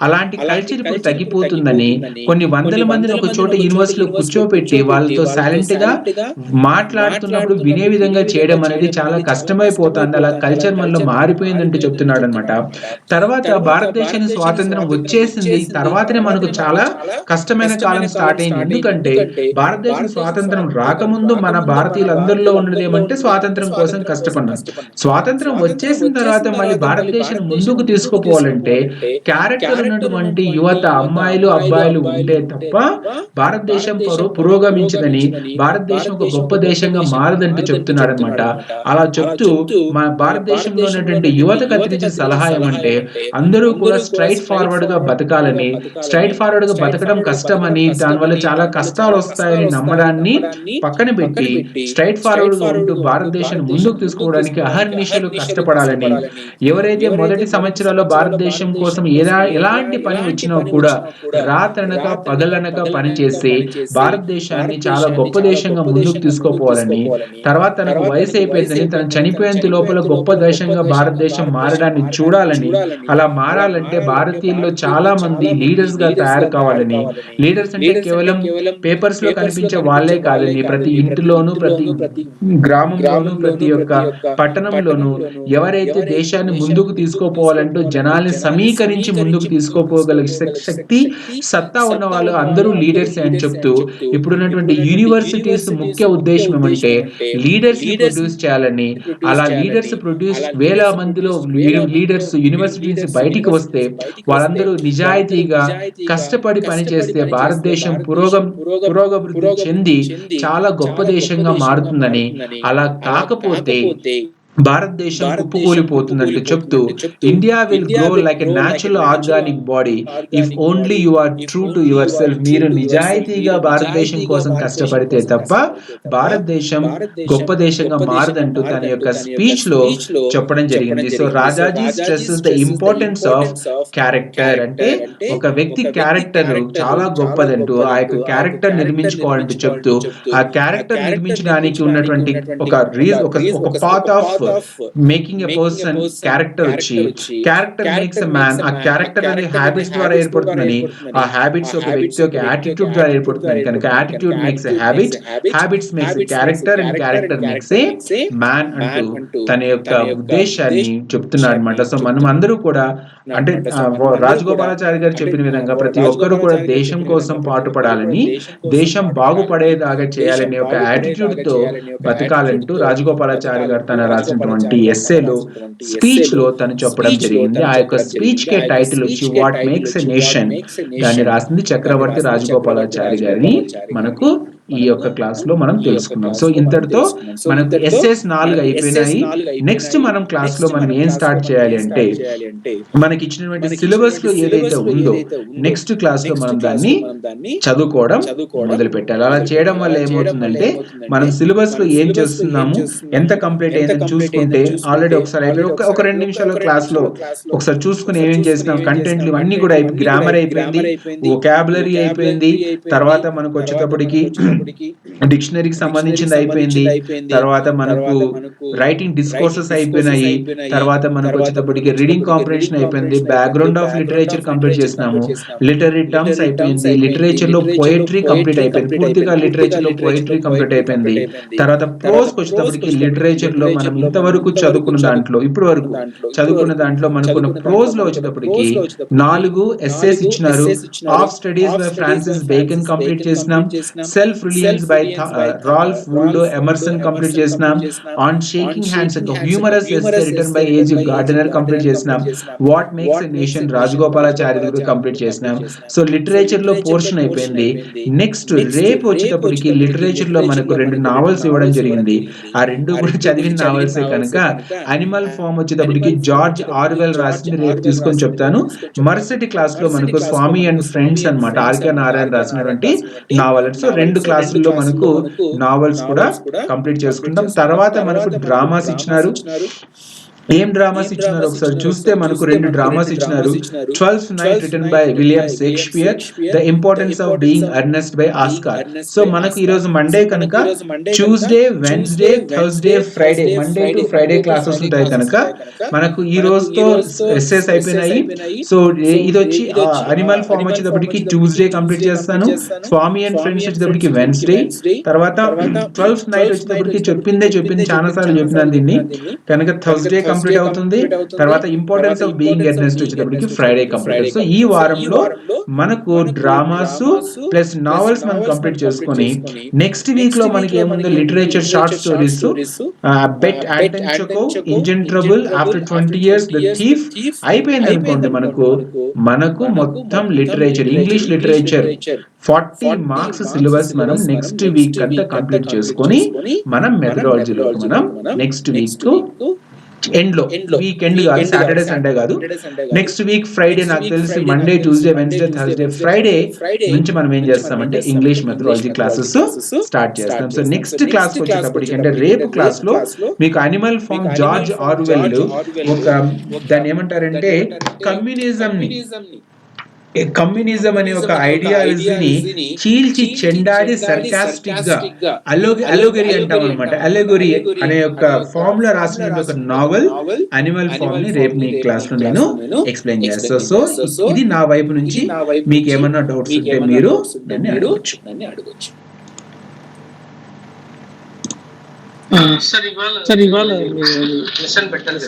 అలాంటి కల్చర్ ఇప్పుడు తగ్గిపోతుందని కొన్ని వందల మందిని ఒక చోట యూనివర్సిటీలో కూర్చోపెట్టి వాళ్ళతో సైలెంట్ గా మాట్లాడుతున్నప్పుడు వినే విధంగా చేయడం అనేది చాలా కష్టమైపోతుంది. అలా కల్చర్ మనలో మారిపోయిందంటూ చెప్తున్నాడు అనమాట. తర్వాత భారతదేశానికి స్వాతంత్రం వచ్చేసింది, తర్వాతనే మనకు చాలా కష్టమైన కాలం స్టార్ట్ అయింది. ఎందుకంటే భారతదేశం స్వాతంత్రం రాకముందు మన భారతీయులందరిలో ఉన్నది ఏమంటే స్వాతంత్రం కోసం కష్టపడ్డారు. స్వాతంత్రం వచ్చేసిన తర్వాత మళ్ళీ భారతదేశాన్ని ముందుకు తీసుకుపోవాలంటే క్యారెక్టర్ ఉన్నటువంటి యువత, అమ్మాయిలు అబ్బాయిలు ఉంటే తప్ప భారతదేశం పురోగమించదని, భారతదేశం ఒక గొప్ప దేశంగా మారదంటూ చెప్తున్నాడు అనమాట. అలా చెప్తూ మన భారతదేశంలో ఉన్నటువంటి యువతకు అందించిన సలహా ఏమంటే అందరూ కూడా స్ట్రైట్ ఫార్వర్డ్ గా బతకాలని, స్ట్రైట్ ఫార్వర్డ్ గా బతకడం కష్టమని, దానివల్ల చాలా కష్టాలు వస్తాయని నమ్మడాన్ని పక్కన పెట్టి స్ట్రైట్ ఫార్వర్డ్ గా ఉంటూ భారతదేశాన్ని ముందుకు తీసుకోవడానికి అహర్నిశలు కష్టపడాలని, ఎవరైతే మొదటి సంవత్సరాల్లో భారతదేశం కోసం ఎలాంటి పని వచ్చినా కూడా రాత్రనక పగలనక పనిచేసి భారతదేశాన్ని చాలా గొప్ప దేశంగా ముందుకు తీసుకోపోవాలని, తర్వాత తనకు వయసు అయిపోయిందని తను చనిపోయేంత లోపల గొప్ప దేశంగా భారతదేశం మారడాన్ని చూడాలని, అలా మారాలంటే భారతీయుల్లో చాలా మంది లీడర్స్ గా తయారు కావాలని, లీడర్స్ అంటే కేవలం పేపర్స్ లో కనిపించే వాళ్ళే కాదండి, ప్రతి ఇంటిలోనూ, ప్రతి గ్రామంలోనూ, ప్రతి ఒక్క పట్టణంలోనూ ఎవరైతే దేశాన్ని ముందుకు తీసుకోపోవాలంటూ జనాల్ని సమీకరించి ముందుకు తీసుకోపోగల శక్తి, సత్తా ఉన్న వాళ్ళు అందరూ లీడర్స్ అని చెప్తూ ఇప్పుడున్నటువంటి యూనివర్సిటీస్ ముఖ్య ఉద్దేశం ఏమంటే లీడర్స్ ని ప్రొడ్యూస్ చేయాలని. అలా లీడర్స్ ప్రొడ్యూస్ వేల మందిలో లీడర్స్ యూనివర్సిటీస్ బయటికి వస్తే వాళ్ళందరూ నిజాయితీగా కష్టపడి పనిచేస్తే భారతదేశం పురోగభివృద్ధి చెంది చాలా గొప్ప దేశంగా మారుతుందని, అలా కాకపోతే భారతదేశం కుప్పకూలిపోతుందంటూ చెప్తూ India will grow like a natural organic body if only you are true to yourself. మీరు నిజాయితీగా భారతదేశం కోసం కష్టపడితే తప్ప భారతదేశం గొప్ప దేశంగా మారదంటూ తన యొక్క స్పీచ్ లో చెప్పడం జరిగింది. So Rajaji stresses the importance of character, అంటే ఒక వ్యక్తి క్యారెక్టర్ చాలా గొప్పదంటూ, ఆ యొక్క క్యారెక్టర్ నిర్మించుకోవాలంటూ చెప్తూ ఆ క్యారెక్టర్ నిర్మించడానికి ఉన్నటువంటి ఒక path of making a person character వచ్చి క్యారెక్టర్ మేక్స్ ఎ మ్యాన్. ఆ క్యారెక్టర్ అనేది హ్యాబిట్స్ ద్వారా ఏర్పడుతుందని, ఆ హ్యాబిట్స్ ఒక వ్యక్తి యొక్క యాటిట్యూడ్ ద్వారా ఏర్పడుతుందని కనుక attitude makes a habit, habits makes a character and character makes a man అంటూ తన యొక్క ఉద్దేశాన్ని చెప్తున్నాడు అనమాట. సో మనం అందరూ కూడా అంటే రాజగోపాలాచారి గారు చెప్పిన విధంగా ప్రతి ఒక్కరూ కూడా దేశం కోసం పాటుపడాలని, దేశం బాగుపడేలాగా చేయాలనే ఒక యాటిట్యూడ్ తో బతకాలంటూ రాజగోపాలాచారి గారు తన రాసినటువంటి ఎస్సేలో స్పీచ్ లో తను చెప్పడం జరిగింది. ఆ యొక్క స్పీచ్ కే టైటిల్ వచ్చి వాట్ మేక్స్ ఎ నేషన్. దాన్ని రాసింది చక్రవర్తి రాజగోపాలాచారి గారిని మనకు ఈ యొక్క క్లాస్ లో మనం తెలుసుకున్నాం. సో ఇంతటితో మనకు ఎస్ఎస్ 4 అయిపోయినాయి. నెక్స్ట్ మనం క్లాస్ లో మనం ఏం స్టార్ట్ చేయాలి అంటే మనకి ఇచ్చినటువంటి సిలబస్ లో ఏదైతే ఉందో నెక్స్ట్ క్లాస్ లో మనం దాన్ని చదువుకోవడం మొదలు పెట్టాలి. అలా చేయడం వల్ల ఏమవుతుందంటే మనం సిలబస్ లో ఏం చేస్తున్నాము, ఎంత కంప్లీట్ అయిందని చూసుకుంటే ఆల్రెడీ ఒకసారి అయిపోయి ఒక 2 నిమిషాల క్లాస్ లో ఒకసారి చూసుకుని ఏమేం చేసినాం, కంటెంట్లు ఇవన్నీ కూడా గ్రామర్ అయిపోయింది, వొకాబులరీ అయిపోయింది, తర్వాత మనకు వచ్చేటప్పటికి డిక్షనరీకి సంబంధించింది అయిపోయింది, తర్వాత మనకు రైటింగ్ డిస్కోర్సెస్ అయిపోయినాయి, తర్వాత మనకు వచ్చేటప్పటికి రీడింగ్ కాంప్రిహెన్షన్ అయిపోయింది, బ్యాక్గ్రౌండ్ ఆఫ్ లిటరేచర్ కంప్లీట్ చేసినాము, లిటరీ టర్మ్స్ అయిపోయింది, లిటరేచర్ లో పోయట్రీ కంప్లీట్ అయిపోయింది, పూర్తిగా లిటరేచర్ లో పోయట్రీ కంప్లీట్ అయిపోయింది. తర్వాత ప్రోజ్ వచ్చేటప్పటికి లిటరేచర్ లో మనం ఇంతవరకు చదువుకున్న దాంట్లో ఇప్పటి వరకు చదువుకున్న దాంట్లో మనకున్న ప్రోజ్ లో వచ్చేటప్పటికి 4 ఎస్సేస్ ఇచ్చినారు. Of studies by Francis Bacon complete చేసినాం, self reliance by Ralph Waldo Emerson complete చేసినాం, ఆన్ షేకింగ్ హ్యాండ్స్ ఒక humorous essay written by A G Gardiner complete చేసినాం, what makes a nation Rajagopalachari దగ్గర కంప్లీట్ చేసినాం. సో లిటరేచర్ లో portion అయిపోయింది. Next రేపు వచ్చేటప్పటికి లిటరేచర్ లో మనకు 2 నావల్స్ ఇవ్వడం జరిగింది. ఆ 2 కూడా చదివిన నావల్సే కనుక అనిమల్ ఫామ్ వచ్చేటప్పటికి జార్జ్ ఆర్వెల్ రాసింది రేపు తీసుకొని చెప్తాను. మరుసటి క్లాస్ లో మనకు స్వామి అండ్ ఫ్రెండ్స్ అన్నమాట, ఆర్కే నారాయణ రాసినటువంటి నావల్. సో 2 క్లాసుల్లో మనకు నావల్స్ కూడా కంప్లీట్ చేసుకుంటాం. తర్వాత మనకు డ్రామాస్ ఇచ్చినారు. ఏం డ్రామాస్ ఇచ్చినారు ఒకసారి చూస్తే మనకు 2 డ్రామాస్ ఇచ్చినారు. 12th night written by William Shakespeare, the importance of being Ernest by Oscar. So మనకు ఈ రోజు మండే కనుక Tuesday, Wednesday, Thursday, Friday, Monday to Friday classes ఉంటాయి కనుక మనకు ఈ రోజుతో ఎస్సేస్ అయిపోయినాయి. సో ఇది వచ్చి అనిమల్ ఫామ్ వచ్చేటప్పటికి ట్యూస్డే కంప్లీట్ చేస్తాను, స్వామి అండ్ ఫ్రెండ్స్ వచ్చేటప్పటికి వెన్స్డే, తర్వాత 12th నైట్ వచ్చేటప్పటికి చెప్పింది చాలా సార్లు చెప్పినాను దీన్ని కనుక థర్స్డే కంప్లీట్ అవుతుంది. తర్వాత ఇంపార్టెన్స్ ఆఫ్ బీయింగ్ ఎర్నెస్ట్ వచ్చేటప్పటికి ఫ్రైడే కంప్లీట్. సో ఈ వారంలో మనకు డ్రామాస్ ప్లస్ నావెల్స్ మనం కంప్లీట్ చేసుకొని నెక్స్ట్ వీక్ లో మనకి ఏముందో literature short stories, bet Anton Chekhov, engine trouble, after 20 years, the thief అయిపోయింది అనుకోండి. మనకు మొత్తం literature, English literature 40 marks syllabus మనం నెక్స్ట్ వీక్ అంతా కంప్లీట్ చేసుకొని మనం మెథడాలజీలోకి మనం నెక్స్ట్ వీక్ ఎండ్ లో, వీక్ ఎండ్ కాదు, సాటర్డే సండే కాదు, నెక్స్ట్ వీక్ ఫ్రైడే నాకు తెలిసి Monday, Tuesday, Wednesday, Thursday, Friday నుంచి మనం ఏం చేస్తామంటే ఇంగ్లీష్ మెథడాలజీ క్లాసెస్ స్టార్ట్ చేస్తాం. సో నెక్స్ట్ క్లాస్ కి వచ్చేటప్పటికి అంటే రేపు క్లాస్ లో మీకు అనిమల్ ఫామ్ జార్జ్ ఆర్వెల్ ఒక దాన్ని ఏమంటారంటే కమ్యూనిజం అనే ఒక ఐడియాలజీని చీల్చి చెండాడి సర్కాస్టిక్ గా అలోగరీ అంటాం అనమాట. అలెగొరీ అనే ఒక ఫామ్ లో రాసిన ఒక నావెల్ అనిమల్ ఫామ్ ని రేపు మీ క్లాస్ లో నేను ఎక్స్ప్లెయిన్ చేస్తాను. సో ఇది నా వైపు నుంచి. మీకు ఏమన్నా డౌట్స్ ఉంటే మీరు నన్ను అడగవచ్చు. సార్ ఇవాళ లెసన్ పెట్టాలి.